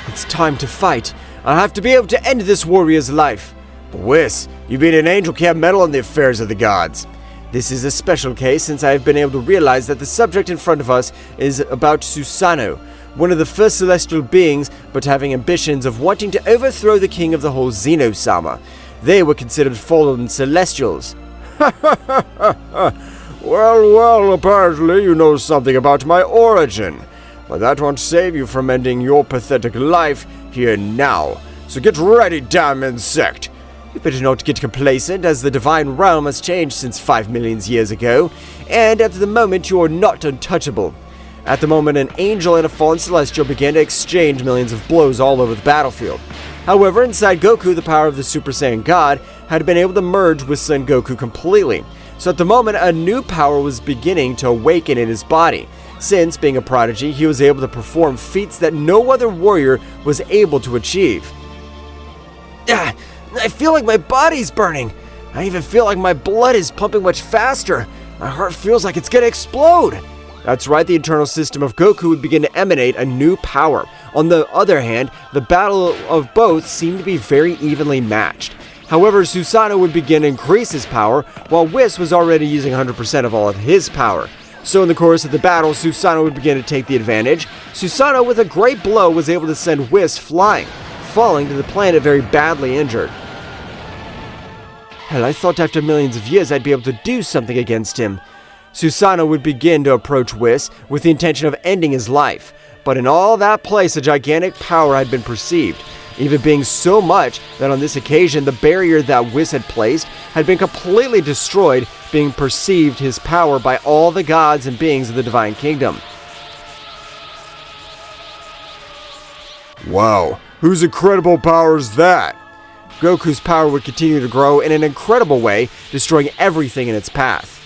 It's time to fight. I have to be able to end this warrior's life. But Whis, you being an angel can't meddle in the affairs of the gods. This is a special case since I have been able to realize that the subject in front of us is about Susano, one of the first celestial beings, but having ambitions of wanting to overthrow the king of the whole Xeno-sama. They were considered fallen celestials. Well, apparently you know something about my origin. But that won't save you from ending your pathetic life here now. So get ready, damn insect. You better not get complacent, as the divine realm has changed since 5 million years ago, and at the moment you are not untouchable. At the moment, an angel and a fallen celestial began to exchange millions of blows all over the battlefield. However, inside Goku, the power of the Super Saiyan God had been able to merge with Son Goku completely. So at the moment, a new power was beginning to awaken in his body. Since, being a prodigy, he was able to perform feats that no other warrior was able to achieve. Ah, I feel like my body's burning. I even feel like my blood is pumping much faster. My heart feels like it's gonna explode. That's right, the internal system of Goku would begin to emanate a new power. On the other hand, the battle of both seemed to be very evenly matched. However, Susano would begin to increase his power, while Whis was already using 100% of all of his power. So in the course of the battle, Susano would begin to take the advantage. Susano, with a great blow, was able to send Whis flying, falling to the planet very badly injured. Hell, I thought after millions of years I'd be able to do something against him. Susano would begin to approach Whis with the intention of ending his life. But in all that place, a gigantic power had been perceived, even being so much that on this occasion the barrier that Whis had placed had been completely destroyed, being perceived his power by all the gods and beings of the Divine Kingdom. Wow, whose incredible power is that? Goku's power would continue to grow in an incredible way, destroying everything in its path.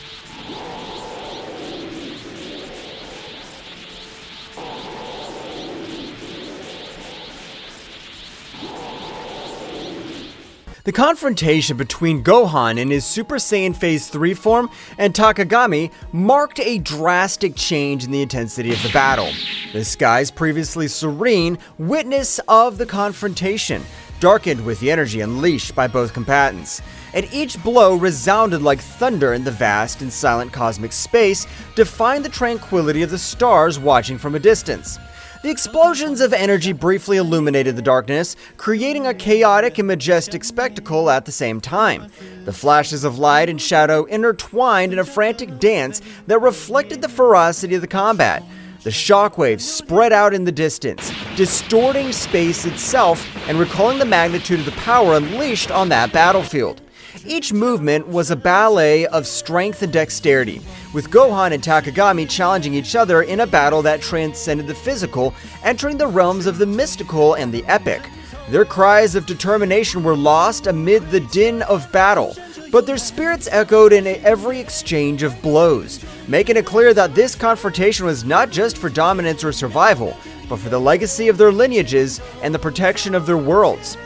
The confrontation between Gohan in his Super Saiyan Phase 3 form and Takagami marked a drastic change in the intensity of the battle. The skies, previously serene, witness of the confrontation. darkened with the energy unleashed by both combatants, and each blow resounded like thunder in the vast and silent cosmic space, defying the tranquility of the stars watching from a distance. The explosions of energy briefly illuminated the darkness, creating a chaotic and majestic spectacle at the same time. The flashes of light and shadow intertwined in a frantic dance that reflected the ferocity of the combat. The shockwaves spread out in the distance, distorting space itself and recalling the magnitude of the power unleashed on that battlefield. Each movement was a ballet of strength and dexterity, with Gohan and Takagami challenging each other in a battle that transcended the physical, entering the realms of the mystical and the epic. Their cries of determination were lost amid the din of battle, but their spirits echoed in every exchange of blows, making it clear that this confrontation was not just for dominance or survival, but for the legacy of their lineages and the protection of their worlds.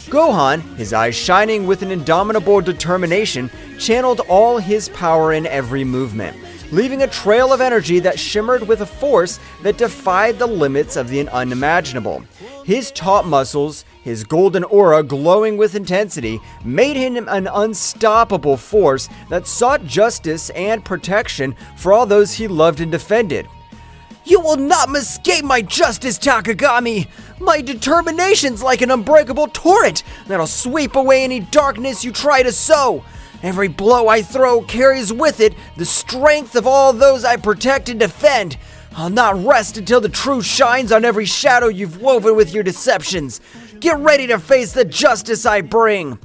Gohan, his eyes shining with an indomitable determination, channeled all his power in every movement, leaving a trail of energy that shimmered with a force that defied the limits of the unimaginable. His taut muscles, his golden aura glowing with intensity, made him an unstoppable force that sought justice and protection for all those he loved and defended. "You will not escape my justice, Takagami! My determination's like an unbreakable torrent that'll sweep away any darkness you try to sow. Every blow I throw carries with it the strength of all those I protect and defend. I'll not rest until the truth shines on every shadow you've woven with your deceptions. Get ready to face the justice I bring!"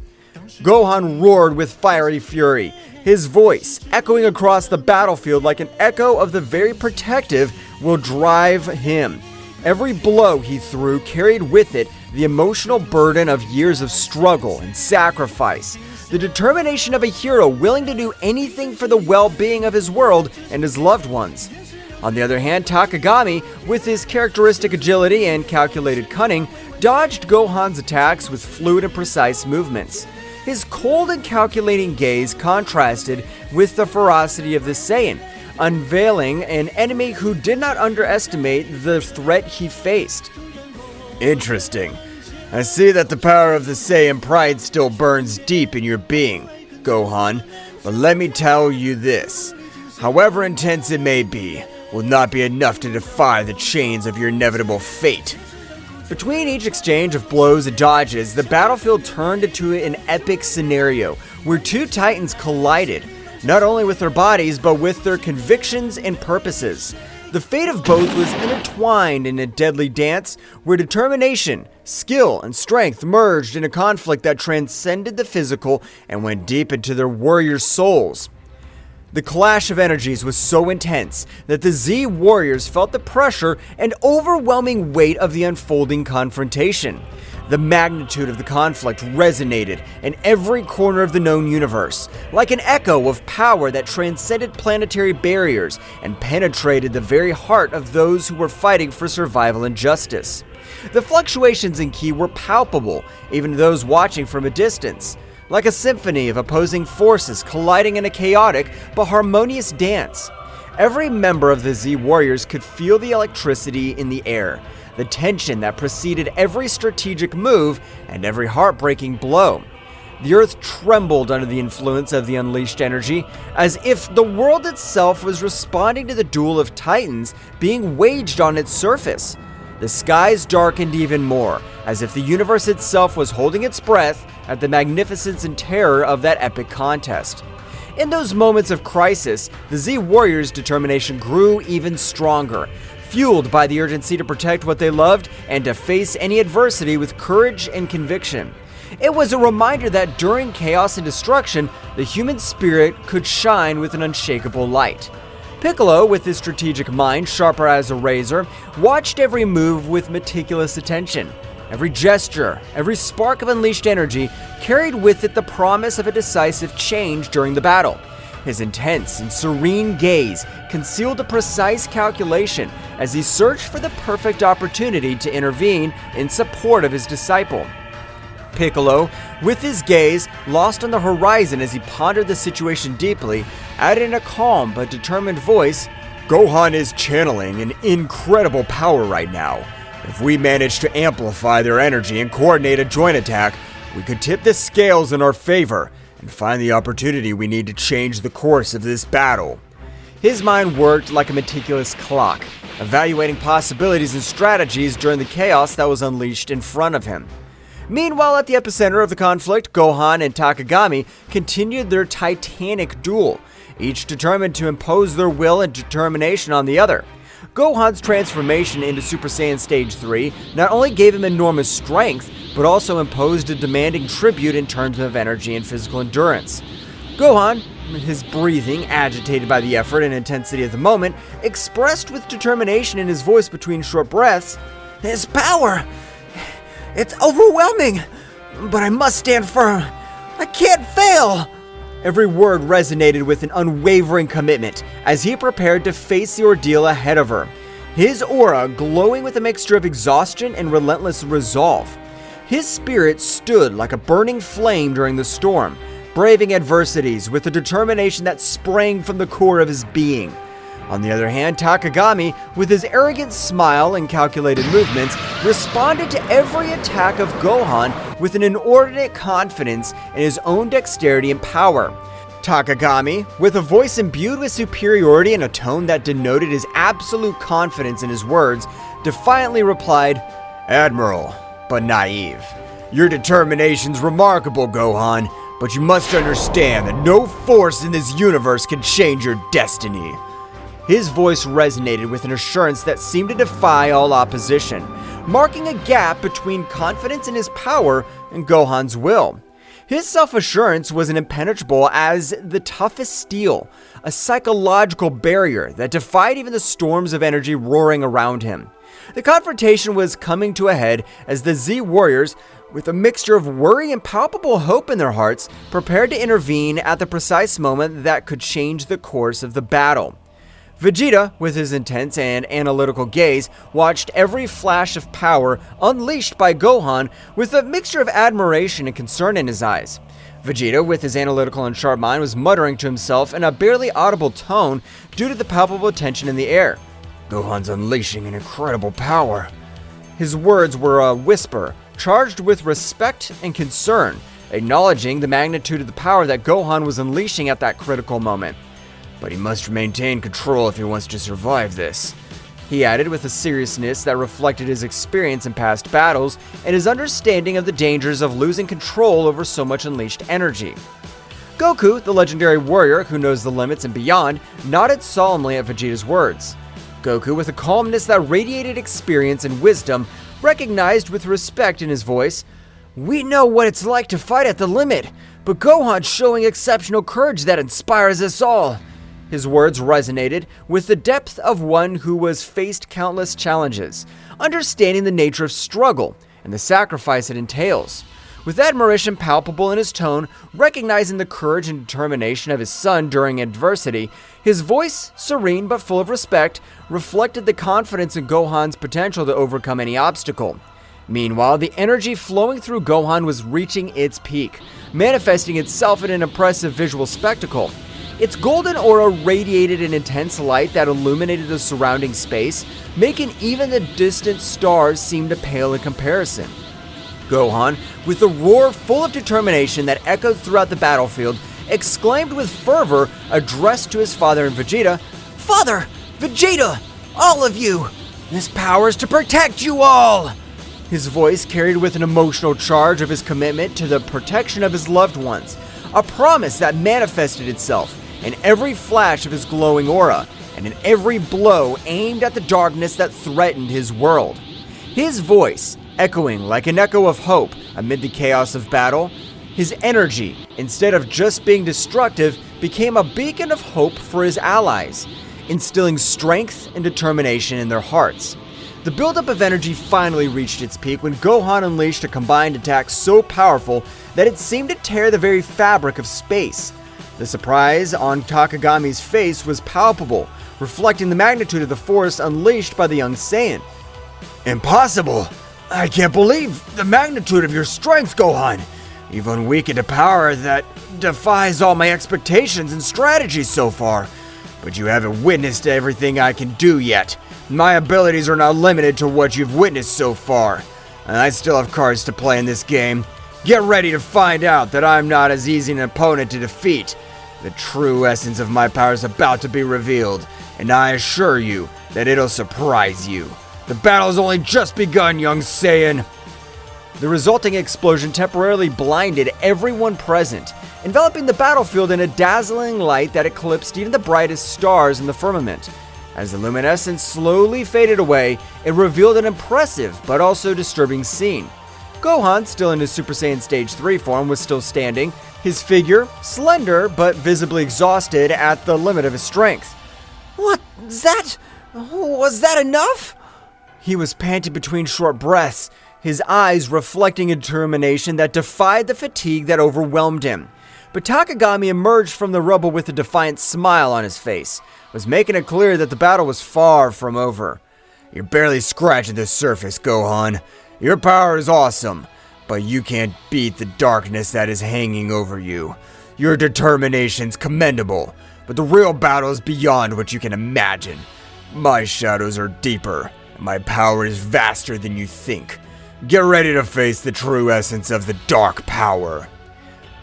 Gohan roared with fiery fury, his voice echoing across the battlefield like an echo of the very protective will drive him. Every blow he threw carried with it the emotional burden of years of struggle and sacrifice, the determination of a hero willing to do anything for the well-being of his world and his loved ones. On the other hand, Takagami, with his characteristic agility and calculated cunning, dodged Gohan's attacks with fluid and precise movements. His cold and calculating gaze contrasted with the ferocity of the Saiyan, unveiling an enemy who did not underestimate the threat he faced. Interesting. I see that the power of the Saiyan pride still burns deep in your being, Gohan, but let me tell you this. However intense it may be, will not be enough to defy the chains of your inevitable fate. Between each exchange of blows and dodges, the battlefield turned into an epic scenario where two titans collided, not only with their bodies, but with their convictions and purposes. The fate of both was intertwined in a deadly dance where determination, skill, and strength merged in a conflict that transcended the physical and went deep into their warriors' souls. The clash of energies was so intense that the Z warriors felt the pressure and overwhelming weight of the unfolding confrontation. The magnitude of the conflict resonated in every corner of the known universe, like an echo of power that transcended planetary barriers and penetrated the very heart of those who were fighting for survival and justice. The fluctuations in ki were palpable, even to those watching from a distance, like a symphony of opposing forces colliding in a chaotic but harmonious dance. Every member of the Z Warriors could feel the electricity in the air, the tension that preceded every strategic move and every heartbreaking blow. The earth trembled under the influence of the unleashed energy, as if the world itself was responding to the duel of titans being waged on its surface. The skies darkened even more, as if the universe itself was holding its breath at the magnificence and terror of that epic contest. In those moments of crisis, the Z Warriors' determination grew even stronger, fueled by the urgency to protect what they loved and to face any adversity with courage and conviction. It was a reminder that during chaos and destruction, the human spirit could shine with an unshakable light. Piccolo, with his strategic mind sharper as a razor, watched every move with meticulous attention. Every gesture, every spark of unleashed energy carried with it the promise of a decisive change during the battle. His intense and serene gaze concealed a precise calculation as he searched for the perfect opportunity to intervene in support of his disciple. Piccolo, with his gaze lost on the horizon as he pondered the situation deeply, added in a calm but determined voice, Gohan is channeling an incredible power right now. If we manage to amplify their energy and coordinate a joint attack, we could tip the scales in our favor and find the opportunity we need to change the course of this battle. His mind worked like a meticulous clock, evaluating possibilities and strategies during the chaos that was unleashed in front of him. Meanwhile, at the epicenter of the conflict, Gohan and Takagami continued their titanic duel, each determined to impose their will and determination on the other. Gohan's transformation into Super Saiyan Stage 3 not only gave him enormous strength, but also imposed a demanding tribute in terms of energy and physical endurance. Gohan, his breathing agitated by the effort and intensity of the moment, expressed with determination in his voice between short breaths, "His power! It's overwhelming! But I must stand firm! I can't fail!" Every word resonated with an unwavering commitment as he prepared to face the ordeal ahead of her, his aura glowing with a mixture of exhaustion and relentless resolve. His spirit stood like a burning flame during the storm, braving adversities with a determination that sprang from the core of his being. On the other hand, Takagami, with his arrogant smile and calculated movements, responded to every attack of Gohan with an inordinate confidence in his own dexterity and power. Takagami, with a voice imbued with superiority and a tone that denoted his absolute confidence in his words, defiantly replied, "Admiral, but naive. Your determination's remarkable, Gohan, but you must understand that no force in this universe can change your destiny." His voice resonated with an assurance that seemed to defy all opposition, marking a gap between confidence in his power and Gohan's will. His self-assurance was impenetrable as the toughest steel, a psychological barrier that defied even the storms of energy roaring around him. The confrontation was coming to a head as the Z Warriors, with a mixture of worry and palpable hope in their hearts, prepared to intervene at the precise moment that could change the course of the battle. Vegeta, with his intense and analytical gaze, watched every flash of power unleashed by Gohan with a mixture of admiration and concern in his eyes. Vegeta, with his analytical and sharp mind, was muttering to himself in a barely audible tone due to the palpable tension in the air. "Gohan's unleashing an incredible power." His words were a whisper, charged with respect and concern, acknowledging the magnitude of the power that Gohan was unleashing at that critical moment. "But he must maintain control if he wants to survive this," he added with a seriousness that reflected his experience in past battles and his understanding of the dangers of losing control over so much unleashed energy. Goku, the legendary warrior who knows the limits and beyond, nodded solemnly at Vegeta's words. Goku, with a calmness that radiated experience and wisdom, recognized with respect in his voice, "We know what it's like to fight at the limit, but Gohan's showing exceptional courage that inspires us all." His words resonated with the depth of one who has faced countless challenges, understanding the nature of struggle and the sacrifice it entails. With admiration palpable in his tone, recognizing the courage and determination of his son during adversity, his voice, serene but full of respect, reflected the confidence in Gohan's potential to overcome any obstacle. Meanwhile, the energy flowing through Gohan was reaching its peak, manifesting itself in an impressive visual spectacle. Its golden aura radiated an intense light that illuminated the surrounding space, making even the distant stars seem to pale in comparison. Gohan, with a roar full of determination that echoed throughout the battlefield, exclaimed with fervor, addressed to his father and Vegeta, "Father! Vegeta! All of you! This power is to protect you all!" His voice carried with an emotional charge of his commitment to the protection of his loved ones, a promise that manifested itself in every flash of his glowing aura, and in every blow aimed at the darkness that threatened his world. His voice, echoing like an echo of hope amid the chaos of battle, his energy, instead of just being destructive, became a beacon of hope for his allies, instilling strength and determination in their hearts. The buildup of energy finally reached its peak when Gohan unleashed a combined attack so powerful that it seemed to tear the very fabric of space. The surprise on Takagami's face was palpable, reflecting the magnitude of the force unleashed by the young Saiyan. "Impossible! I can't believe the magnitude of your strength, Gohan! You've unweakened a power that defies all my expectations and strategies so far, but you haven't witnessed everything I can do yet. My abilities are not limited to what you've witnessed so far, and I still have cards to play in this game. Get ready to find out that I'm not as easy an opponent to defeat. The true essence of my power is about to be revealed, and I assure you that it'll surprise you. The battle has only just begun, young Saiyan. The resulting explosion temporarily blinded everyone present, enveloping the battlefield in a dazzling light that eclipsed even the brightest stars in the firmament. As the luminescence slowly faded away, it revealed an impressive but also disturbing scene. Gohan, still in his Super Saiyan Stage 3 form, was still standing, his figure slender but visibly exhausted at the limit of his strength. Was that enough? He was panting between short breaths, his eyes reflecting a determination that defied the fatigue that overwhelmed him. But Takagami emerged from the rubble with a defiant smile on his face, was making it clear that the battle was far from over. You're barely scratching the surface, Gohan. Your power is awesome, but you can't beat the darkness that is hanging over you. Your determination's commendable, but the real battle is beyond what you can imagine. My shadows are deeper, and my power is vaster than you think. Get ready to face the true essence of the dark power.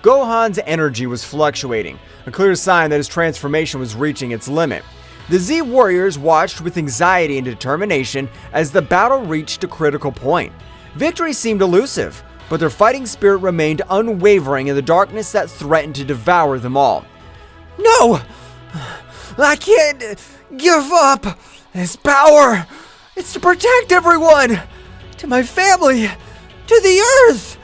Gohan's energy was fluctuating, a clear sign that his transformation was reaching its limit. The Z Warriors watched with anxiety and determination as the battle reached a critical point. Victory seemed elusive, but their fighting spirit remained unwavering in the darkness that threatened to devour them all. No! I can't give up this power! It's to protect everyone! To my family! To the earth!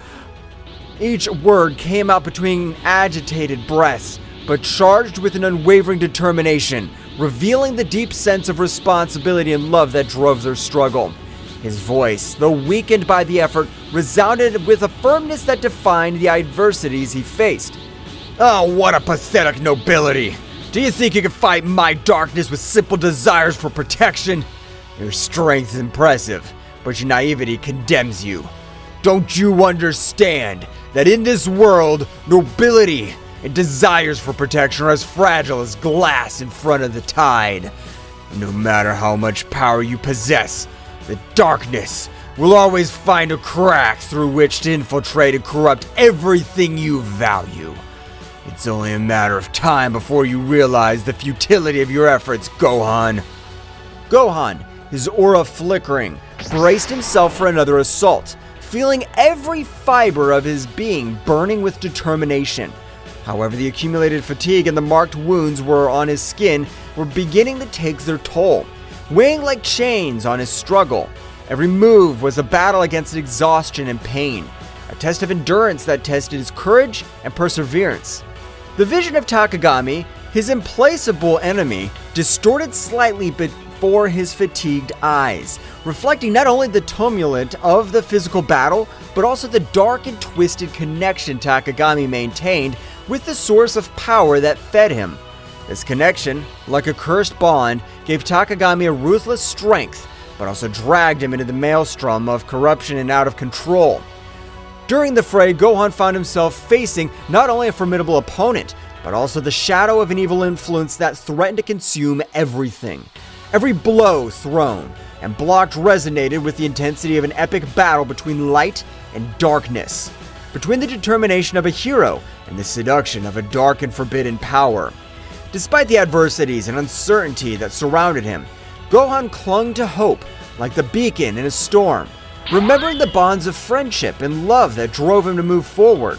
Each word came out between agitated breaths, but charged with an unwavering determination, revealing the deep sense of responsibility and love that drove their struggle. His voice, though weakened by the effort, resounded with a firmness that defined the adversities he faced. Oh, what a pathetic nobility! Do you think you can fight my darkness with simple desires for protection? Your strength is impressive, but your naivety condemns you. Don't you understand that in this world, nobility and desires for protection are as fragile as glass in front of the tide? No matter how much power you possess, the darkness will always find a crack through which to infiltrate and corrupt everything you value. It's only a matter of time before you realize the futility of your efforts, Gohan. Gohan, his aura flickering, braced himself for another assault, feeling every fiber of his being burning with determination. However, the accumulated fatigue and the marked wounds on his skin were beginning to take their toll, weighing like chains on his struggle. Every move was a battle against exhaustion and pain, a test of endurance that tested his courage and perseverance. The vision of Takagami, his implacable enemy, distorted slightly before his fatigued eyes, reflecting not only the tumult of the physical battle, but also the dark and twisted connection Takagami maintained with the source of power that fed him. This connection, like a cursed bond, gave Takagami a ruthless strength, but also dragged him into the maelstrom of corruption and out of control. During the fray, Gohan found himself facing not only a formidable opponent, but also the shadow of an evil influence that threatened to consume everything. Every blow thrown and blocked resonated with the intensity of an epic battle between light and darkness, between the determination of a hero and the seduction of a dark and forbidden power. Despite the adversities and uncertainty that surrounded him, Gohan clung to hope like the beacon in a storm, remembering the bonds of friendship and love that drove him to move forward.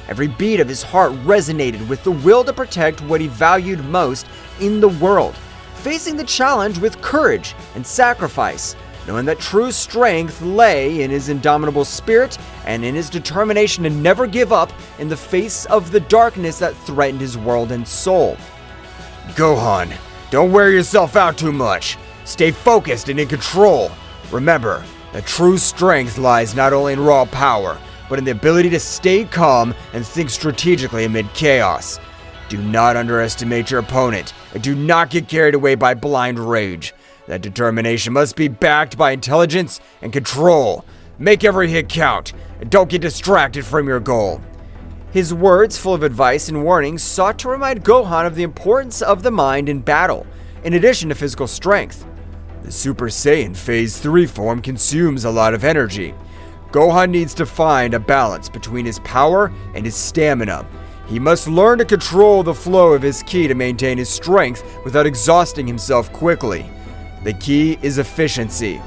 Every beat of his heart resonated with the will to protect what he valued most in the world, facing the challenge with courage and sacrifice, knowing that true strength lay in his indomitable spirit and in his determination to never give up in the face of the darkness that threatened his world and soul. Gohan, don't wear yourself out too much. Stay focused and in control. Remember, that true strength lies not only in raw power, but in the ability to stay calm and think strategically amid chaos. Do not underestimate your opponent, and do not get carried away by blind rage. That determination must be backed by intelligence and control. Make every hit count, and don't get distracted from your goal. His words, full of advice and warnings, sought to remind Gohan of the importance of the mind in battle, in addition to physical strength. The Super Saiyan Phase 3 form consumes a lot of energy. Gohan needs to find a balance between his power and his stamina. He must learn to control the flow of his ki to maintain his strength without exhausting himself quickly. The key is efficiency.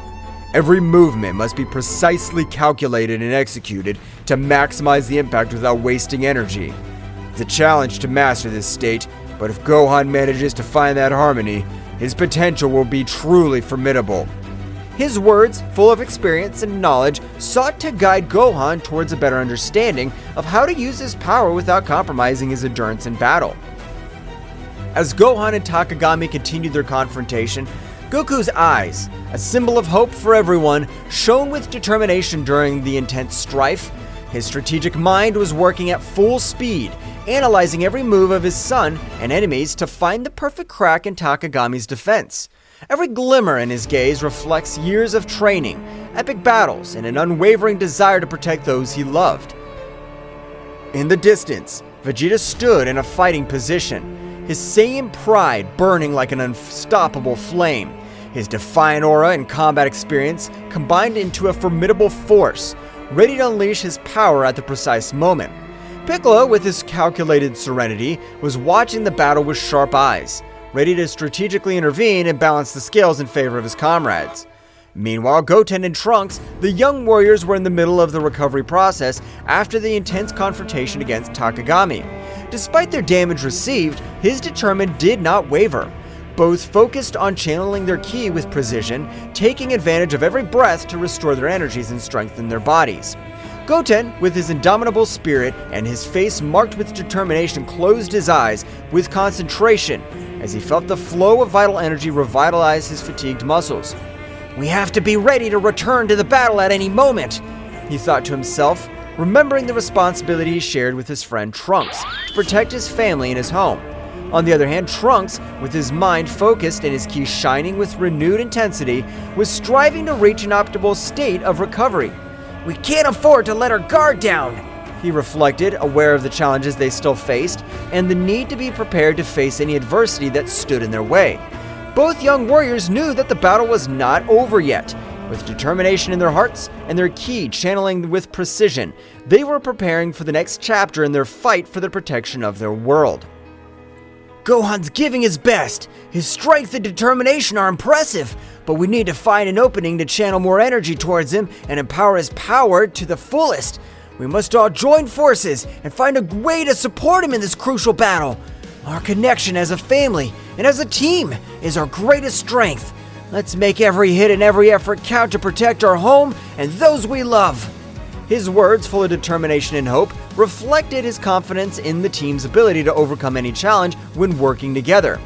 Every movement must be precisely calculated and executed to maximize the impact without wasting energy. It's a challenge to master this state, but if Gohan manages to find that harmony, his potential will be truly formidable. His words, full of experience and knowledge, sought to guide Gohan towards a better understanding of how to use his power without compromising his endurance in battle. As Gohan and Takagami continued their confrontation, Goku's eyes, a symbol of hope for everyone, shone with determination during the intense strife. His strategic mind was working at full speed, analyzing every move of his son and enemies to find the perfect crack in Takagami's defense. Every glimmer in his gaze reflects years of training, epic battles, and an unwavering desire to protect those he loved. In the distance, Vegeta stood in a fighting position, his Saiyan pride burning like an unstoppable flame. His defiant aura and combat experience combined into a formidable force, ready to unleash his power at the precise moment. Piccolo, with his calculated serenity, was watching the battle with sharp eyes, ready to strategically intervene and balance the scales in favor of his comrades. Meanwhile, Goten and Trunks, the young warriors, were in the middle of the recovery process after the intense confrontation against Takagami. Despite their damage received, his determination did not waver. Both focused on channeling their ki with precision, taking advantage of every breath to restore their energies and strengthen their bodies. Goten, with his indomitable spirit and his face marked with determination, closed his eyes with concentration as he felt the flow of vital energy revitalize his fatigued muscles. "We have to be ready to return to the battle at any moment," he thought to himself, remembering the responsibility he shared with his friend Trunks to protect his family and his home. On the other hand, Trunks, with his mind focused and his ki shining with renewed intensity, was striving to reach an optimal state of recovery. "We can't afford to let our guard down," he reflected, aware of the challenges they still faced and the need to be prepared to face any adversity that stood in their way. Both young warriors knew that the battle was not over yet. With determination in their hearts and their ki channeling with precision, they were preparing for the next chapter in their fight for the protection of their world. "Gohan's giving his best. His strength and determination are impressive, but we need to find an opening to channel more energy towards him and empower his power to the fullest. We must all join forces and find a way to support him in this crucial battle. Our connection as a family and as a team is our greatest strength. Let's make every hit and every effort count to protect our home and those we love." His words, full of determination and hope, reflected his confidence in the team's ability to overcome any challenge when working together.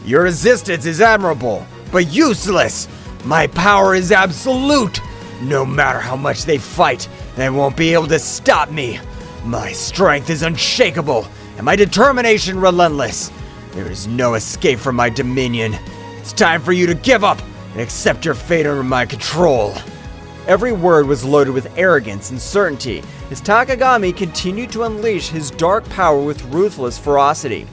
Your resistance is admirable, but useless. My power is absolute. No matter how much they fight, they won't be able to stop me. My strength is unshakable, and my determination relentless. There is no escape from my dominion. It's time for you to give up and accept your fate under my control. Every word was loaded with arrogance and certainty as Takagami continued to unleash his dark power with ruthless ferocity.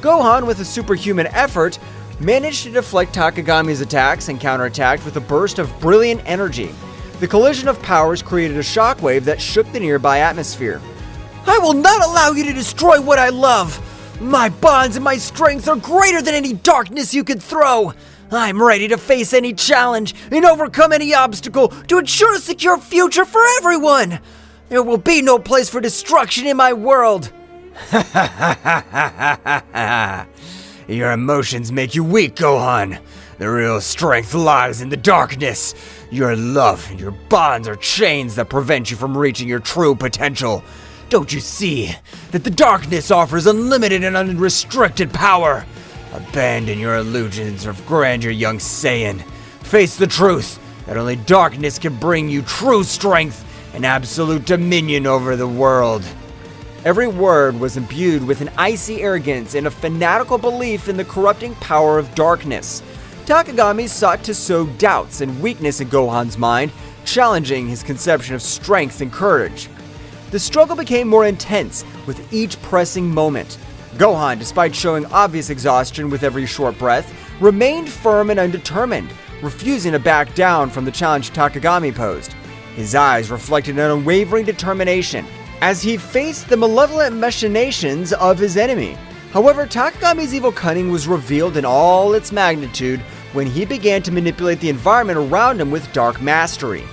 Gohan, with a superhuman effort, managed to deflect Takagami's attacks and counterattacked with a burst of brilliant energy. The collision of powers created a shockwave that shook the nearby atmosphere. "I will not allow you to destroy what I love! My bonds and my strength are greater than any darkness you could throw! I'm ready to face any challenge and overcome any obstacle to ensure a secure future for everyone! There will be no place for destruction in my world!" Your emotions make you weak, Gohan. The real strength lies in the darkness. Your love and your bonds are chains that prevent you from reaching your true potential. Don't you see that the darkness offers unlimited and unrestricted power? Abandon your illusions of grandeur, young Saiyan. Face the truth that only darkness can bring you true strength and absolute dominion over the world. Every word was imbued with an icy arrogance and a fanatical belief in the corrupting power of darkness. Takagami sought to sow doubts and weakness in Gohan's mind, challenging his conception of strength and courage. The struggle became more intense with each pressing moment. Gohan, despite showing obvious exhaustion with every short breath, remained firm and undetermined, refusing to back down from the challenge Takagami posed. His eyes reflected an unwavering determination as he faced the malevolent machinations of his enemy. However, Takagami's evil cunning was revealed in all its magnitude when he began to manipulate the environment around him with dark mastery.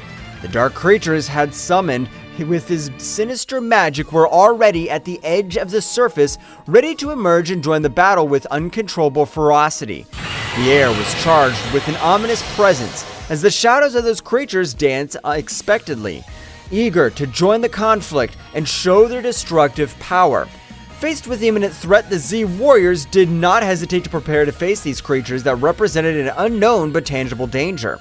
The dark creatures had summoned with his sinister magic were already at the edge of the surface, ready to emerge and join the battle with uncontrollable ferocity. The air was charged with an ominous presence as the shadows of those creatures danced unexpectedly, eager to join the conflict and show their destructive power. Faced with the imminent threat, the Z Warriors did not hesitate to prepare to face these creatures that represented an unknown but tangible danger.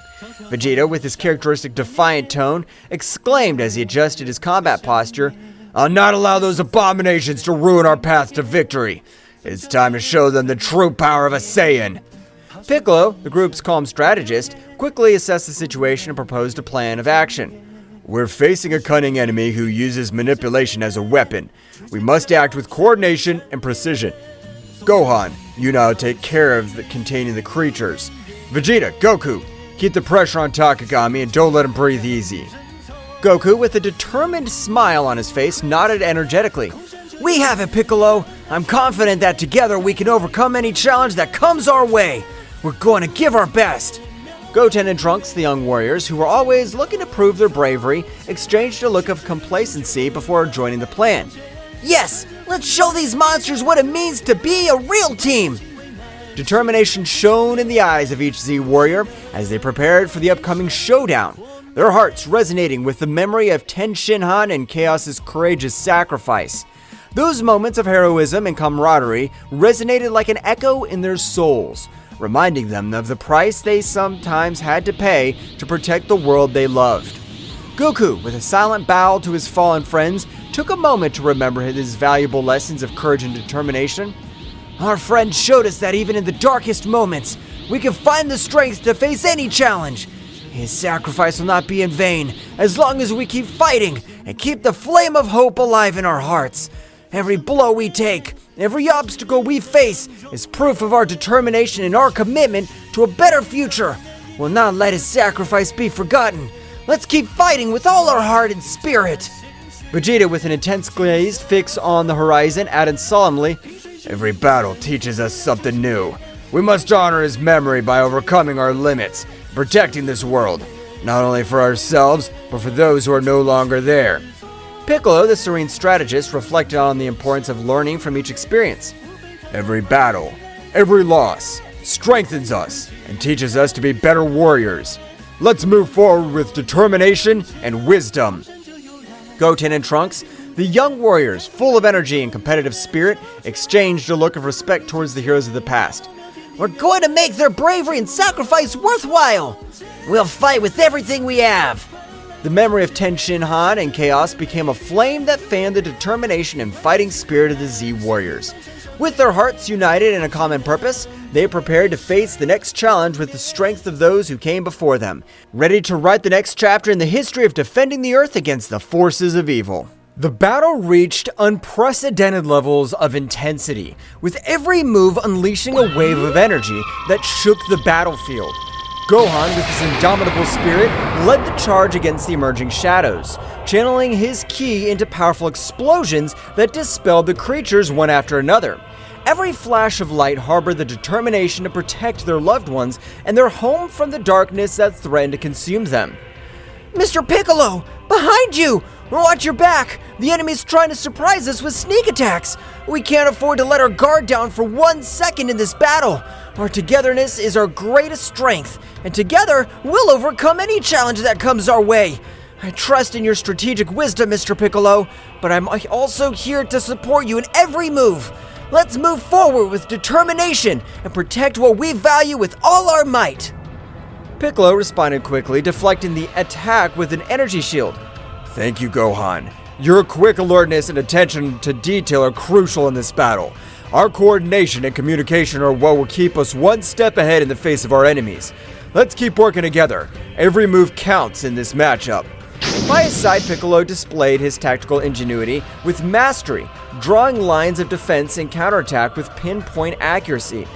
Vegeta, with his characteristic defiant tone, exclaimed as he adjusted his combat posture, "I'll not allow those abominations to ruin our path to victory. It's time to show them the true power of a Saiyan." Piccolo, the group's calm strategist, quickly assessed the situation and proposed a plan of action. We're facing a cunning enemy who uses manipulation as a weapon. We must act with coordination and precision. Gohan, you now take care of containing the creatures. Vegeta, Goku, keep the pressure on Takagami and don't let him breathe easy. Goku, with a determined smile on his face, nodded energetically. "We have it, Piccolo. I'm confident that together we can overcome any challenge that comes our way. We're going to give our best." Goten and Trunks, the young warriors, who were always looking to prove their bravery, exchanged a look of complacency before joining the plan. "Yes, let's show these monsters what it means to be a real team!" Determination shone in the eyes of each Z warrior as they prepared for the upcoming showdown, their hearts resonating with the memory of Ten Shinhan and Chaos's courageous sacrifice. Those moments of heroism and camaraderie resonated like an echo in their souls, reminding them of the price they sometimes had to pay to protect the world they loved. Goku, with a silent bow to his fallen friends, took a moment to remember his valuable lessons of courage and determination. "Our friend showed us that even in the darkest moments, we can find the strength to face any challenge. His sacrifice will not be in vain as long as we keep fighting and keep the flame of hope alive in our hearts. Every blow we take, every obstacle we face is proof of our determination and our commitment to a better future. We'll not let his sacrifice be forgotten. Let's keep fighting with all our heart and spirit." Vegeta, with an intense gaze fixed on the horizon, added solemnly, Every battle teaches us something new. We must honor his memory by overcoming our limits, protecting this world, not only for ourselves, but for those who are no longer there. Piccolo, the serene strategist, reflected on the importance of learning from each experience. Every battle, every loss, strengthens us and teaches us to be better warriors. Let's move forward with determination and wisdom. Goten and Trunks, the young warriors, full of energy and competitive spirit, exchanged a look of respect towards the heroes of the past. "We're going to make their bravery and sacrifice worthwhile! We'll fight with everything we have!" The memory of Ten Shinhan and Chaos became a flame that fanned the determination and fighting spirit of the Z Warriors. With their hearts united in a common purpose, they prepared to face the next challenge with the strength of those who came before them, ready to write the next chapter in the history of defending the Earth against the forces of evil. The battle reached unprecedented levels of intensity, with every move unleashing a wave of energy that shook the battlefield. Gohan, with his indomitable spirit, led the charge against the emerging shadows, channeling his ki into powerful explosions that dispelled the creatures one after another. Every flash of light harbored the determination to protect their loved ones and their home from the darkness that threatened to consume them. "Mr. Piccolo, behind you! Watch your back! The enemy's trying to surprise us with sneak attacks! We can't afford to let our guard down for 1 second in this battle! Our togetherness is our greatest strength, and together we'll overcome any challenge that comes our way! I trust in your strategic wisdom, Mr. Piccolo, but I'm also here to support you in every move! Let's move forward with determination and protect what we value with all our might!" Piccolo responded quickly, deflecting the attack with an energy shield. Thank you, Gohan. Your quick alertness and attention to detail are crucial in this battle. Our coordination and communication are what will keep us one step ahead in the face of our enemies. Let's keep working together. Every move counts in this matchup. By his side, Piccolo displayed his tactical ingenuity with mastery, drawing lines of defense and counterattack with pinpoint accuracy.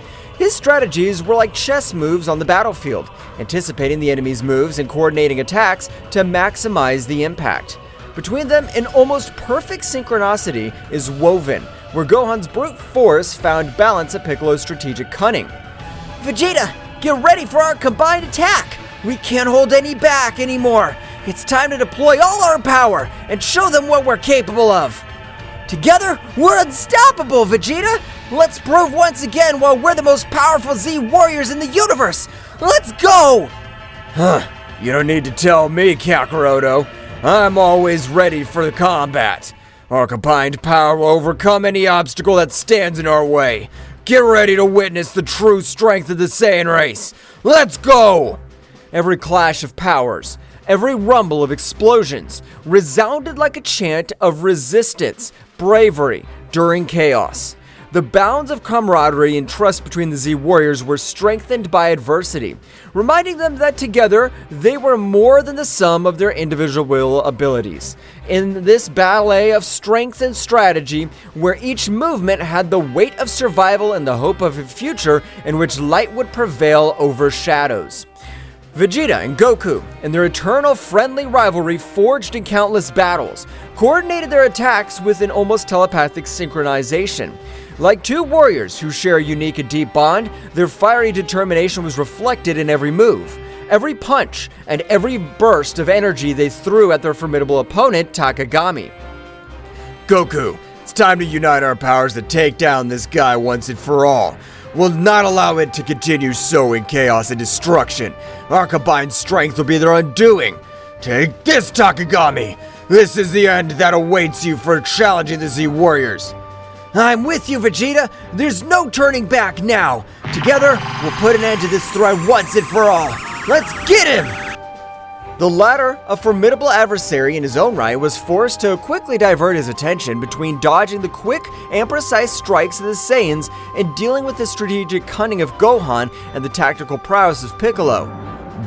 His strategies were like chess moves on the battlefield, anticipating the enemy's moves and coordinating attacks to maximize the impact. Between them, an almost perfect synchronicity is woven, where Gohan's brute force found balance at Piccolo's strategic cunning. Vegeta, get ready for our combined attack! We can't hold any back anymore. It's time to deploy all our power and show them what we're capable of. Together, we're unstoppable, Vegeta! Let's prove once again why we're the most powerful Z warriors in the universe! Let's go! You don't need to tell me, Kakaroto. I'm always ready for the combat. Our combined power will overcome any obstacle that stands in our way. Get ready to witness the true strength of the Saiyan race. Let's go! Every clash of powers, every rumble of explosions resounded like a chant of resistance, bravery during chaos. The bounds of camaraderie and trust between the Z Warriors were strengthened by adversity, reminding them that together they were more than the sum of their individual abilities. In this ballet of strength and strategy, where each movement had the weight of survival and the hope of a future in which light would prevail over shadows. Vegeta and Goku, in their eternal friendly rivalry forged in countless battles, coordinated their attacks with an almost telepathic synchronization. Like two warriors who share a unique and deep bond, their fiery determination was reflected in every move, every punch, and every burst of energy they threw at their formidable opponent, Takagami. Goku, it's time to unite our powers to take down this guy once and for all. We'll not allow it to continue sowing chaos and destruction. Our combined strength will be their undoing. Take this, Takagami! This is the end that awaits you for challenging the Z Warriors. I'm with you, Vegeta. There's no turning back now. Together, we'll put an end to this threat once and for all. Let's get him! The latter, a formidable adversary in his own right, was forced to quickly divert his attention between dodging the quick and precise strikes of the Saiyans and dealing with the strategic cunning of Gohan and the tactical prowess of Piccolo.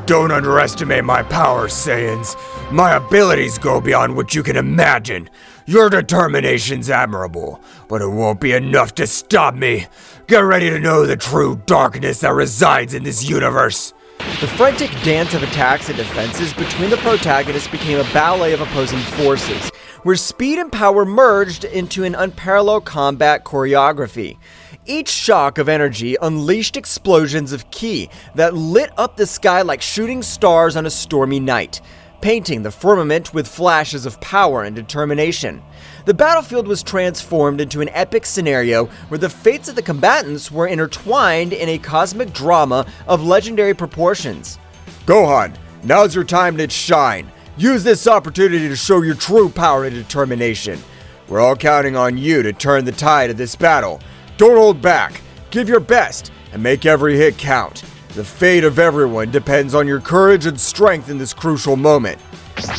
Don't underestimate my powers, Saiyans. My abilities go beyond what you can imagine. Your determination's admirable, but it won't be enough to stop me. Get ready to know the true darkness that resides in this universe. The frantic dance of attacks and defenses between the protagonists became a ballet of opposing forces, where speed and power merged into an unparalleled combat choreography. Each shock of energy unleashed explosions of ki that lit up the sky like shooting stars on a stormy night, painting the firmament with flashes of power and determination. The battlefield was transformed into an epic scenario where the fates of the combatants were intertwined in a cosmic drama of legendary proportions. Gohan, now's your time to shine. Use this opportunity to show your true power and determination. We're all counting on you to turn the tide of this battle. Don't hold back. Give your best and make every hit count. The fate of everyone depends on your courage and strength in this crucial moment.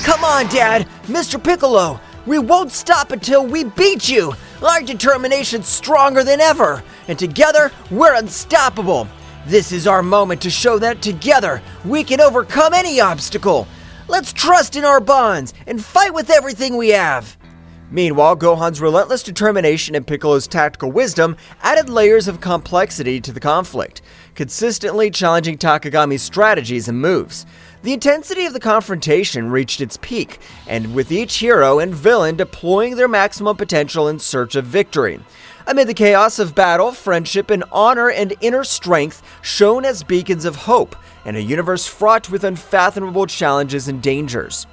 Come on, Dad! Mr. Piccolo! We won't stop until we beat you! Our determination's stronger than ever, and together, we're unstoppable! This is our moment to show that together, we can overcome any obstacle! Let's trust in our bonds, and fight with everything we have! Meanwhile, Gohan's relentless determination and Piccolo's tactical wisdom added layers of complexity to the conflict, consistently challenging Takagami's strategies and moves. The intensity of the confrontation reached its peak, and with each hero and villain deploying their maximum potential in search of victory. Amid the chaos of battle, friendship and honor and inner strength shone as beacons of hope, in a universe fraught with unfathomable challenges and dangers.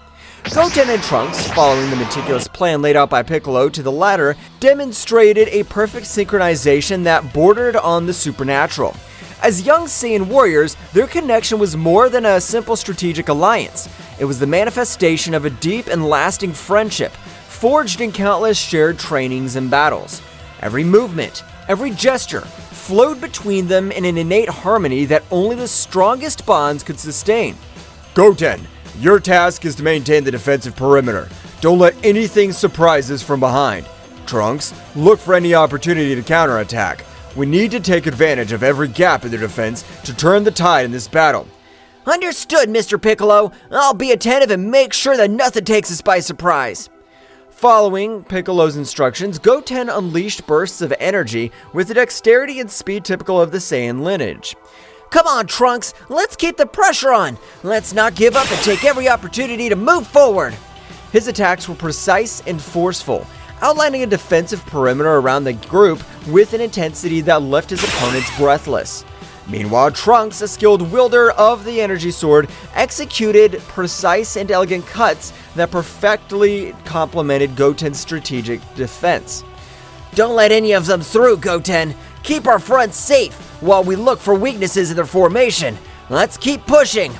Goten and Trunks, following the meticulous plan laid out by Piccolo to the latter, demonstrated a perfect synchronization that bordered on the supernatural. As young Saiyan warriors, their connection was more than a simple strategic alliance. It was the manifestation of a deep and lasting friendship, forged in countless shared trainings and battles. Every movement, every gesture, flowed between them in an innate harmony that only the strongest bonds could sustain. Goten, your task is to maintain the defensive perimeter. Don't let anything surprise us from behind. Trunks, look for any opportunity to counterattack. We need to take advantage of every gap in their defense to turn the tide in this battle. Understood, Mr. Piccolo. I'll be attentive and make sure that nothing takes us by surprise. Following Piccolo's instructions, Goten unleashed bursts of energy with the dexterity and speed typical of the Saiyan lineage. Come on, Trunks, let's keep the pressure on. Let's not give up and take every opportunity to move forward. His attacks were precise and forceful, outlining a defensive perimeter around the group with an intensity that left his opponents breathless. Meanwhile, Trunks, a skilled wielder of the energy sword, executed precise and elegant cuts that perfectly complemented Goten's strategic defense. Don't let any of them through, Goten. Keep our fronts safe while we look for weaknesses in their formation. Let's keep pushing.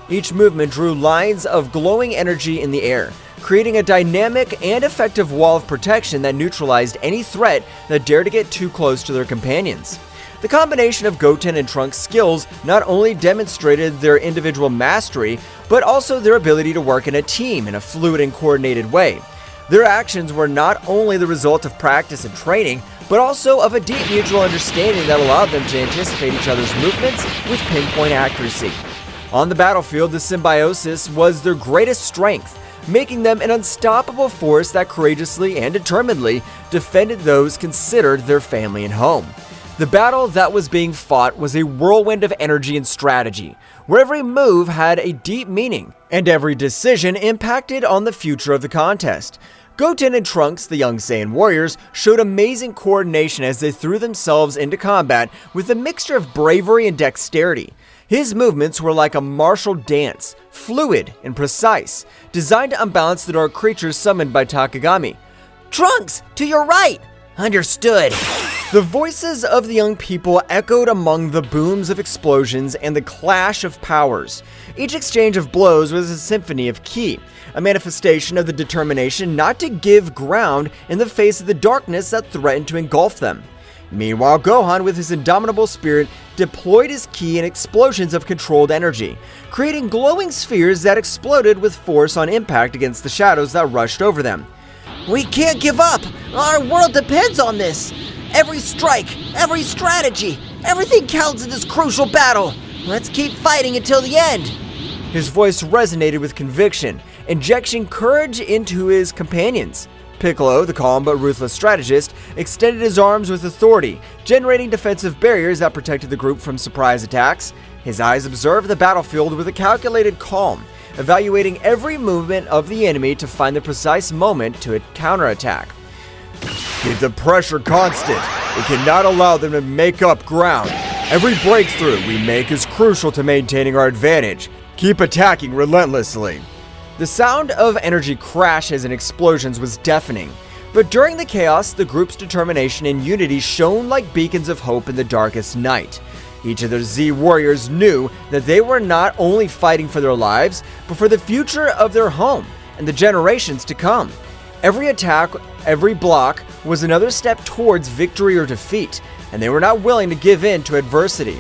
Each movement drew lines of glowing energy in the air, creating a dynamic and effective wall of protection that neutralized any threat that dared to get too close to their companions. The combination of Goten and Trunks' skills not only demonstrated their individual mastery, but also their ability to work in a team in a fluid and coordinated way. Their actions were not only the result of practice and training, but also of a deep mutual understanding that allowed them to anticipate each other's movements with pinpoint accuracy. On the battlefield, the symbiosis was their greatest strength, making them an unstoppable force that courageously and determinedly defended those considered their family and home. The battle that was being fought was a whirlwind of energy and strategy, where every move had a deep meaning, and every decision impacted on the future of the contest. Goten and Trunks, the young Saiyan warriors, showed amazing coordination as they threw themselves into combat with a mixture of bravery and dexterity. His movements were like a martial dance, fluid and precise, designed to unbalance the dark creatures summoned by Takagami. Trunks, to your right! Understood. The voices of the young people echoed among the booms of explosions and the clash of powers. Each exchange of blows was a symphony of ki, a manifestation of the determination not to give ground in the face of the darkness that threatened to engulf them. Meanwhile, Gohan, with his indomitable spirit, deployed his ki in explosions of controlled energy, creating glowing spheres that exploded with force on impact against the shadows that rushed over them. We can't give up! Our world depends on this! Every strike, every strategy, everything counts in this crucial battle! Let's keep fighting until the end! His voice resonated with conviction, injecting courage into his companions. Piccolo, the calm but ruthless strategist, extended his arms with authority, generating defensive barriers that protected the group from surprise attacks. His eyes observed the battlefield with a calculated calm, evaluating every movement of the enemy to find the precise moment to counterattack. Keep the pressure constant. We cannot allow them to make up ground. Every breakthrough we make is crucial to maintaining our advantage. Keep attacking relentlessly. The sound of energy crashes and explosions was deafening, but during the chaos, the group's determination and unity shone like beacons of hope in the darkest night. Each of the Z warriors knew that they were not only fighting for their lives, but for the future of their home and the generations to come. Every attack, every block, was another step towards victory or defeat, and they were not willing to give in to adversity.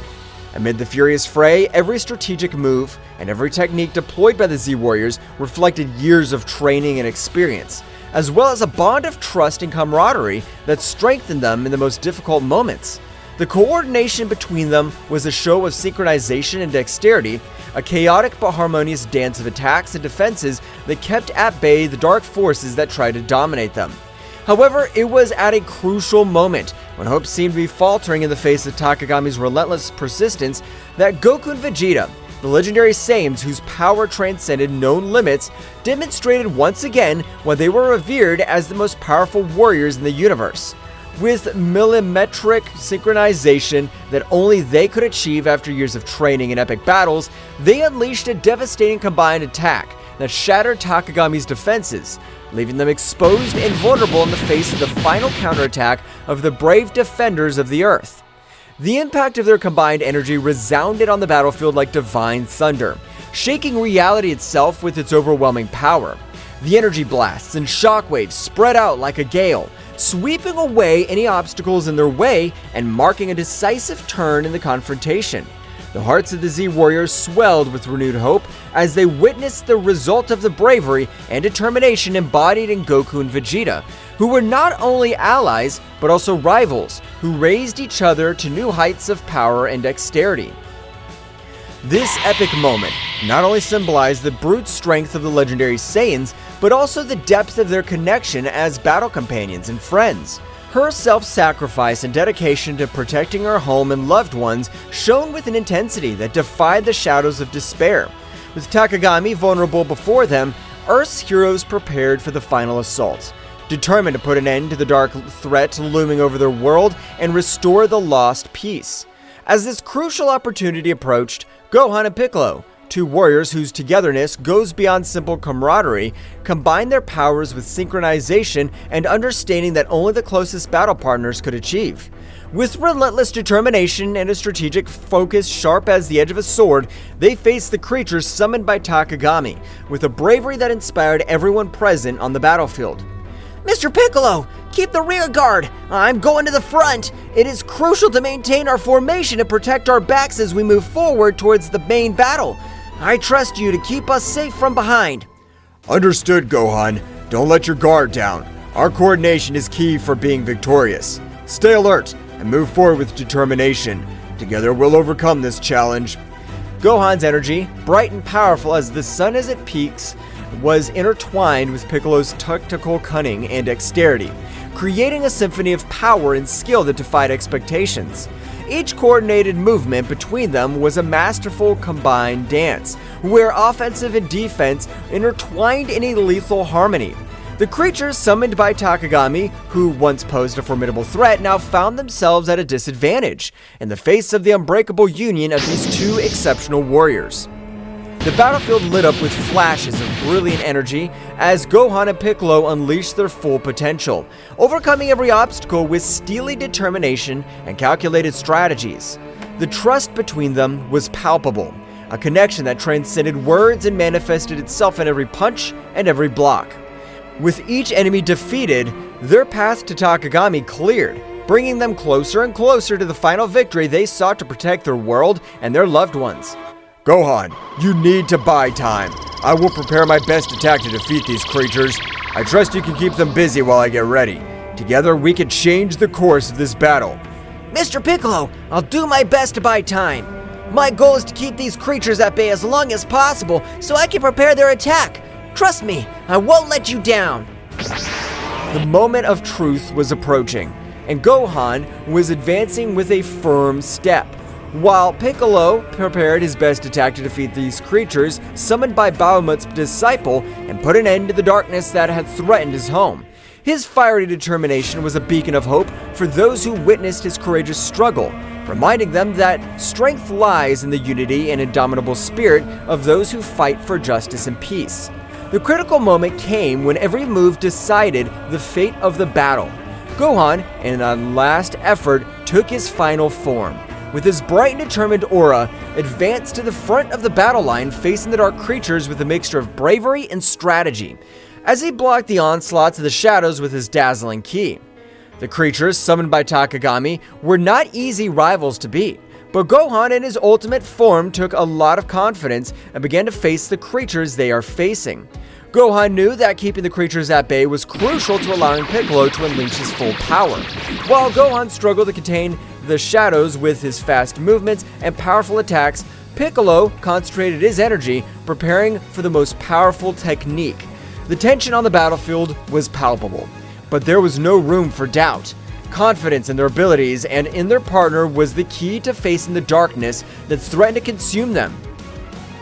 Amid the furious fray, every strategic move and every technique deployed by the Z Warriors reflected years of training and experience, as well as a bond of trust and camaraderie that strengthened them in the most difficult moments. The coordination between them was a show of synchronization and dexterity, a chaotic but harmonious dance of attacks and defenses that kept at bay the dark forces that tried to dominate them. However, it was at a crucial moment, when hope seemed to be faltering in the face of Takagami's relentless persistence, that Goku and Vegeta, the legendary Saiyans whose power transcended known limits, demonstrated once again why they were revered as the most powerful warriors in the universe. With millimetric synchronization that only they could achieve after years of training in epic battles, they unleashed a devastating combined attack that shattered Takagami's defenses, leaving them exposed and vulnerable in the face of the final counterattack of the brave defenders of the Earth. The impact of their combined energy resounded on the battlefield like divine thunder, shaking reality itself with its overwhelming power. The energy blasts and shockwaves spread out like a gale, sweeping away any obstacles in their way and marking a decisive turn in the confrontation. The hearts of the Z Warriors swelled with renewed hope as they witnessed the result of the bravery and determination embodied in Goku and Vegeta, who were not only allies but also rivals who raised each other to new heights of power and dexterity. This epic moment not only symbolized the brute strength of the legendary Saiyans, but also the depth of their connection as battle companions and friends. Her self-sacrifice and dedication to protecting her home and loved ones shone with an intensity that defied the shadows of despair. With Takagami vulnerable before them, Earth's heroes prepared for the final assault, determined to put an end to the dark threat looming over their world and restore the lost peace. As this crucial opportunity approached, Gohan and Piccolo, two warriors whose togetherness goes beyond simple camaraderie, combined their powers with synchronization and understanding that only the closest battle partners could achieve. With relentless determination and a strategic focus sharp as the edge of a sword, they faced the creatures summoned by Takagami, with a bravery that inspired everyone present on the battlefield. Mr. Piccolo, keep the rear guard. I'm going to the front. It is crucial to maintain our formation and protect our backs as we move forward towards the main battle. I trust you to keep us safe from behind. Understood, Gohan. Don't let your guard down. Our coordination is key for being victorious. Stay alert and move forward with determination. Together we'll overcome this challenge. Gohan's energy, bright and powerful as the sun as it peaks, was intertwined with Piccolo's tactical cunning and dexterity, creating a symphony of power and skill that defied expectations. Each coordinated movement between them was a masterful combined dance, where offensive and defense intertwined in a lethal harmony. The creatures summoned by Takagami, who once posed a formidable threat, now found themselves at a disadvantage in the face of the unbreakable union of these two exceptional warriors. The battlefield lit up with flashes of brilliant energy as Gohan and Piccolo unleashed their full potential, overcoming every obstacle with steely determination and calculated strategies. The trust between them was palpable, a connection that transcended words and manifested itself in every punch and every block. With each enemy defeated, their path to Takagami cleared, bringing them closer and closer to the final victory they sought to protect their world and their loved ones. Gohan, you need to buy time. I will prepare my best attack to defeat these creatures. I trust you can keep them busy while I get ready. Together, we can change the course of this battle. Mr. Piccolo, I'll do my best to buy time. My goal is to keep these creatures at bay as long as possible so I can prepare their attack. Trust me, I won't let you down. The moment of truth was approaching, and Gohan was advancing with a firm step, while Piccolo prepared his best attack to defeat these creatures summoned by Bahamut's disciple and put an end to the darkness that had threatened his home. His fiery determination was a beacon of hope for those who witnessed his courageous struggle, reminding them that strength lies in the unity and indomitable spirit of those who fight for justice and peace. The critical moment came when every move decided the fate of the battle. Gohan, in a last effort, took his final form. With his bright and determined aura, advanced to the front of the battle line, facing the dark creatures with a mixture of bravery and strategy, as he blocked the onslaughts of the shadows with his dazzling ki. The creatures summoned by Takagami were not easy rivals to beat, but Gohan in his ultimate form took a lot of confidence and began to face the creatures they are facing. Gohan knew that keeping the creatures at bay was crucial to allowing Piccolo to unleash his full power. While Gohan struggled to contain the shadows with his fast movements and powerful attacks, Piccolo concentrated his energy preparing for the most powerful technique. The tension on the battlefield was palpable, but there was no room for doubt. Confidence in their abilities and in their partner was the key to facing the darkness that threatened to consume them.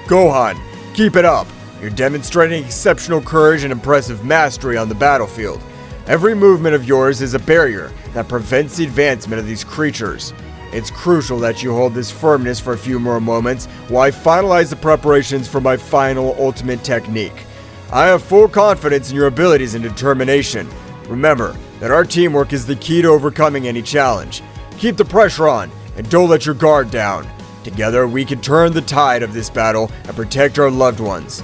Gohan, keep it up. You're demonstrating exceptional courage and impressive mastery on the battlefield. Every movement of yours is a barrier that prevents the advancement of these creatures. It's crucial that you hold this firmness for a few more moments while I finalize the preparations for my final ultimate technique. I have full confidence in your abilities and determination. Remember that our teamwork is the key to overcoming any challenge. Keep the pressure on and don't let your guard down. Together, we can turn the tide of this battle and protect our loved ones.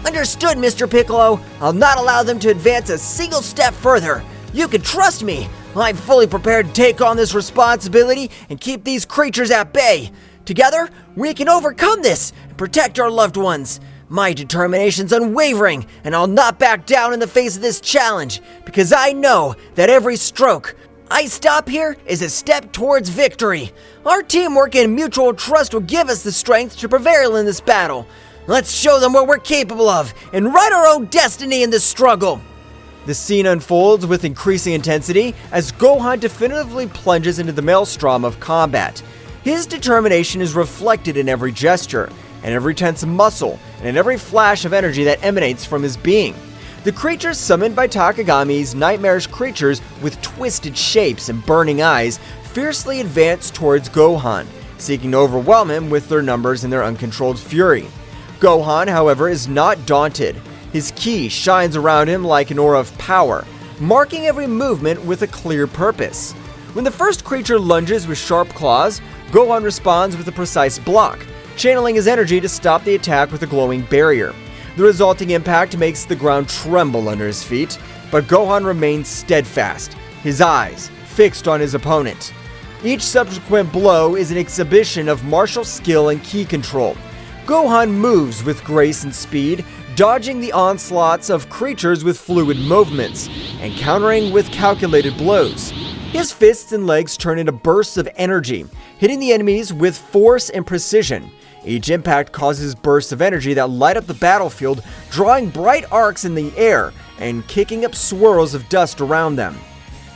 Understood, Mr. Piccolo. I'll not allow them to advance a single step further. You can trust me. I'm fully prepared to take on this responsibility and keep these creatures at bay. Together, we can overcome this and protect our loved ones. My determination's unwavering, and I'll not back down in the face of this challenge, because I know that every stroke I stop here is a step towards victory. Our teamwork and mutual trust will give us the strength to prevail in this battle. Let's show them what we're capable of and write our own destiny in this struggle. The scene unfolds with increasing intensity as Gohan definitively plunges into the maelstrom of combat. His determination is reflected in every gesture, and every tense muscle, and in every flash of energy that emanates from his being. The creatures summoned by Takagami's nightmarish creatures with twisted shapes and burning eyes fiercely advance towards Gohan, seeking to overwhelm him with their numbers and their uncontrolled fury. Gohan, however, is not daunted. His ki shines around him like an aura of power, marking every movement with a clear purpose. When the first creature lunges with sharp claws, Gohan responds with a precise block, channeling his energy to stop the attack with a glowing barrier. The resulting impact makes the ground tremble under his feet, but Gohan remains steadfast, his eyes fixed on his opponent. Each subsequent blow is an exhibition of martial skill and ki control. Gohan moves with grace and speed, dodging the onslaughts of creatures with fluid movements, and countering with calculated blows. His fists and legs turn into bursts of energy, hitting the enemies with force and precision. Each impact causes bursts of energy that light up the battlefield, drawing bright arcs in the air and kicking up swirls of dust around them.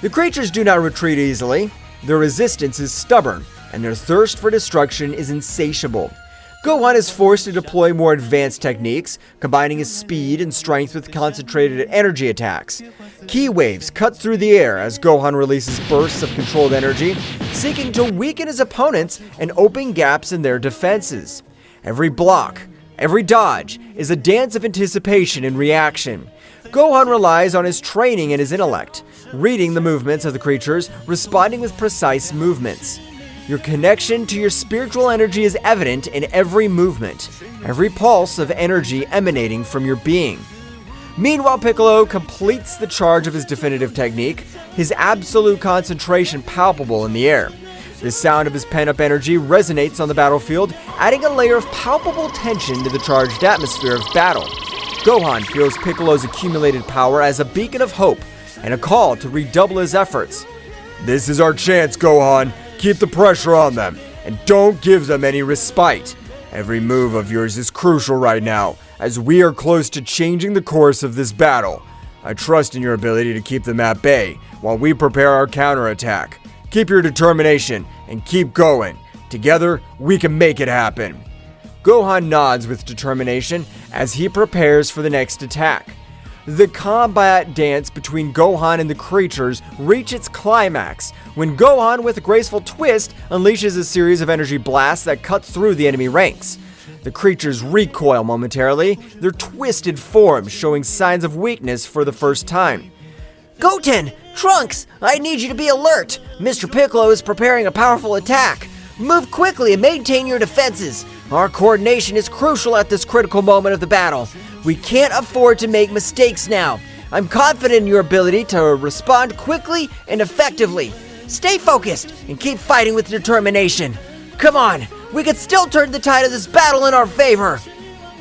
The creatures do not retreat easily. Their resistance is stubborn, and their thirst for destruction is insatiable. Gohan is forced to deploy more advanced techniques, combining his speed and strength with concentrated energy attacks. Ki waves cut through the air as Gohan releases bursts of controlled energy, seeking to weaken his opponents and open gaps in their defenses. Every block, every dodge, is a dance of anticipation and reaction. Gohan relies on his training and his intellect, reading the movements of the creatures, responding with precise movements. Your connection to your spiritual energy is evident in every movement, every pulse of energy emanating from your being. Meanwhile, Piccolo completes the charge of his definitive technique, his absolute concentration palpable in the air. The sound of his pent-up energy resonates on the battlefield, adding a layer of palpable tension to the charged atmosphere of battle. Gohan feels Piccolo's accumulated power as a beacon of hope and a call to redouble his efforts. This is our chance, Gohan. Keep the pressure on them, and don't give them any respite. Every move of yours is crucial right now, as we are close to changing the course of this battle. I trust in your ability to keep them at bay, while we prepare our counterattack. Keep your determination, and keep going. Together, we can make it happen. Gohan nods with determination as he prepares for the next attack. The combat dance between Gohan and the creatures reach its climax when Gohan, with a graceful twist, unleashes a series of energy blasts that cut through the enemy ranks. The creatures recoil momentarily, their twisted forms showing signs of weakness for the first time. Goten! Trunks! I need you to be alert! Mr. Piccolo is preparing a powerful attack! Move quickly and maintain your defenses! Our coordination is crucial at this critical moment of the battle. We can't afford to make mistakes now. I'm confident in your ability to respond quickly and effectively. Stay focused and keep fighting with determination. Come on, we can still turn the tide of this battle in our favor.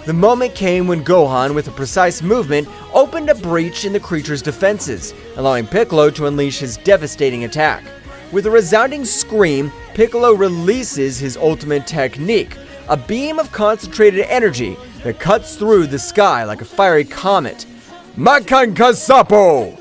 The moment came when Gohan, with a precise movement, opened a breach in the creature's defenses, allowing Piccolo to unleash his devastating attack. With a resounding scream, Piccolo releases his ultimate technique, a beam of concentrated energy that cuts through the sky like a fiery comet. Makankasapo!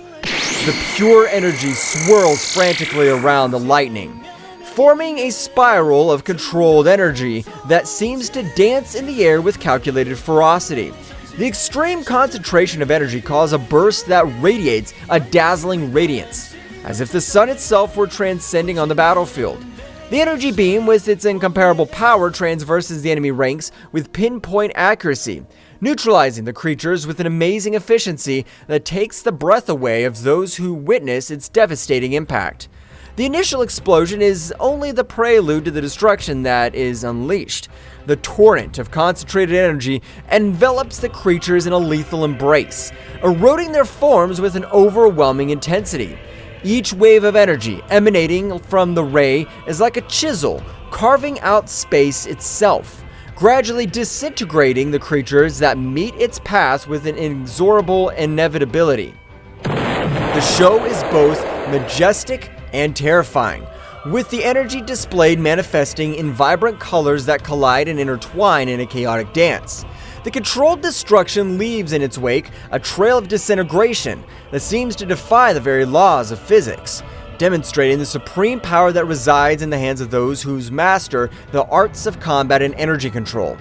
The pure energy swirls frantically around the lightning, forming a spiral of controlled energy that seems to dance in the air with calculated ferocity. The extreme concentration of energy causes a burst that radiates a dazzling radiance, as if the sun itself were transcending on the battlefield. The energy beam, with its incomparable power, transverses the enemy ranks with pinpoint accuracy, neutralizing the creatures with an amazing efficiency that takes the breath away of those who witness its devastating impact. The initial explosion is only the prelude to the destruction that is unleashed. The torrent of concentrated energy envelops the creatures in a lethal embrace, eroding their forms with an overwhelming intensity. Each wave of energy emanating from the ray is like a chisel, carving out space itself, gradually disintegrating the creatures that meet its path with an inexorable inevitability. The show is both majestic and terrifying, with the energy displayed manifesting in vibrant colors that collide and intertwine in a chaotic dance. The controlled destruction leaves in its wake a trail of disintegration that seems to defy the very laws of physics, demonstrating the supreme power that resides in the hands of those who master the arts of combat and energy control.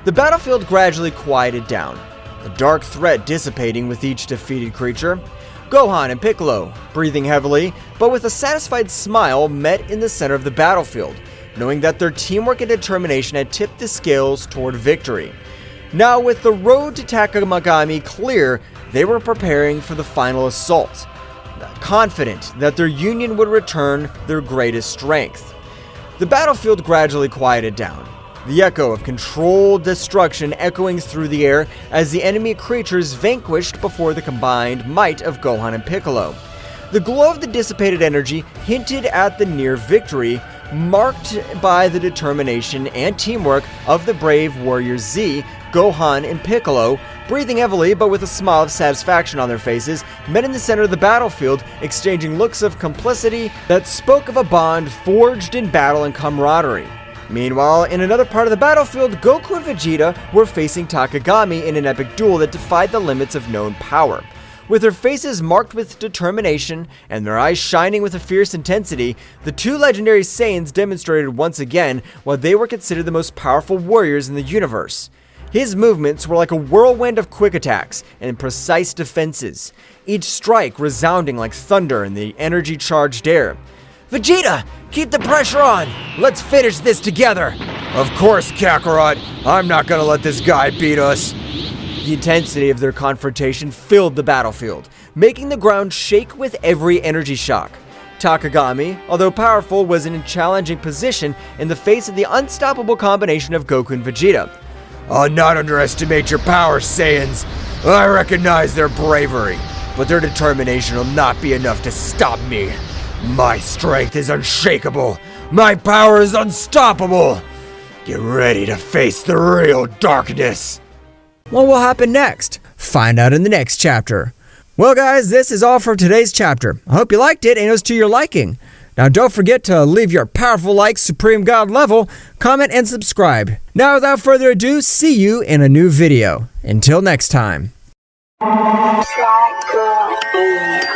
The battlefield gradually quieted down, the dark threat dissipating with each defeated creature. Gohan and Piccolo, breathing heavily, but with a satisfied smile, met in the center of the battlefield, knowing that their teamwork and determination had tipped the scales toward victory. Now, with the road to Takamagami clear, they were preparing for the final assault, confident that their union would return their greatest strength. The battlefield gradually quieted down, the echo of controlled destruction echoing through the air as the enemy creatures vanquished before the combined might of Gohan and Piccolo. The glow of the dissipated energy hinted at the near victory, marked by the determination and teamwork of the brave warriors Z, Gohan, and Piccolo. Breathing heavily but with a smile of satisfaction on their faces, met in the center of the battlefield, exchanging looks of complicity that spoke of a bond forged in battle and camaraderie. Meanwhile, in another part of the battlefield, Goku and Vegeta were facing Takagami in an epic duel that defied the limits of known power. With their faces marked with determination and their eyes shining with a fierce intensity, the two legendary Saiyans demonstrated once again why they were considered the most powerful warriors in the universe. His movements were like a whirlwind of quick attacks and precise defenses, each strike resounding like thunder in the energy-charged air. Vegeta, keep the pressure on! Let's finish this together! Of course, Kakarot. I'm not gonna let this guy beat us. The intensity of their confrontation filled the battlefield, making the ground shake with every energy shock. Takagami, although powerful, was in a challenging position in the face of the unstoppable combination of Goku and Vegeta. I'll not underestimate your power, Saiyans. I recognize their bravery, but their determination will not be enough to stop me. My strength is unshakable. My power is unstoppable. Get ready to face the real darkness. What will happen next? Find out in the next chapter. Well guys, this is all for today's chapter. I hope you liked it and it was to your liking. Now don't forget to leave your powerful like Supreme God level, comment and subscribe. Now without further ado, see you in a new video. Until next time. Try good.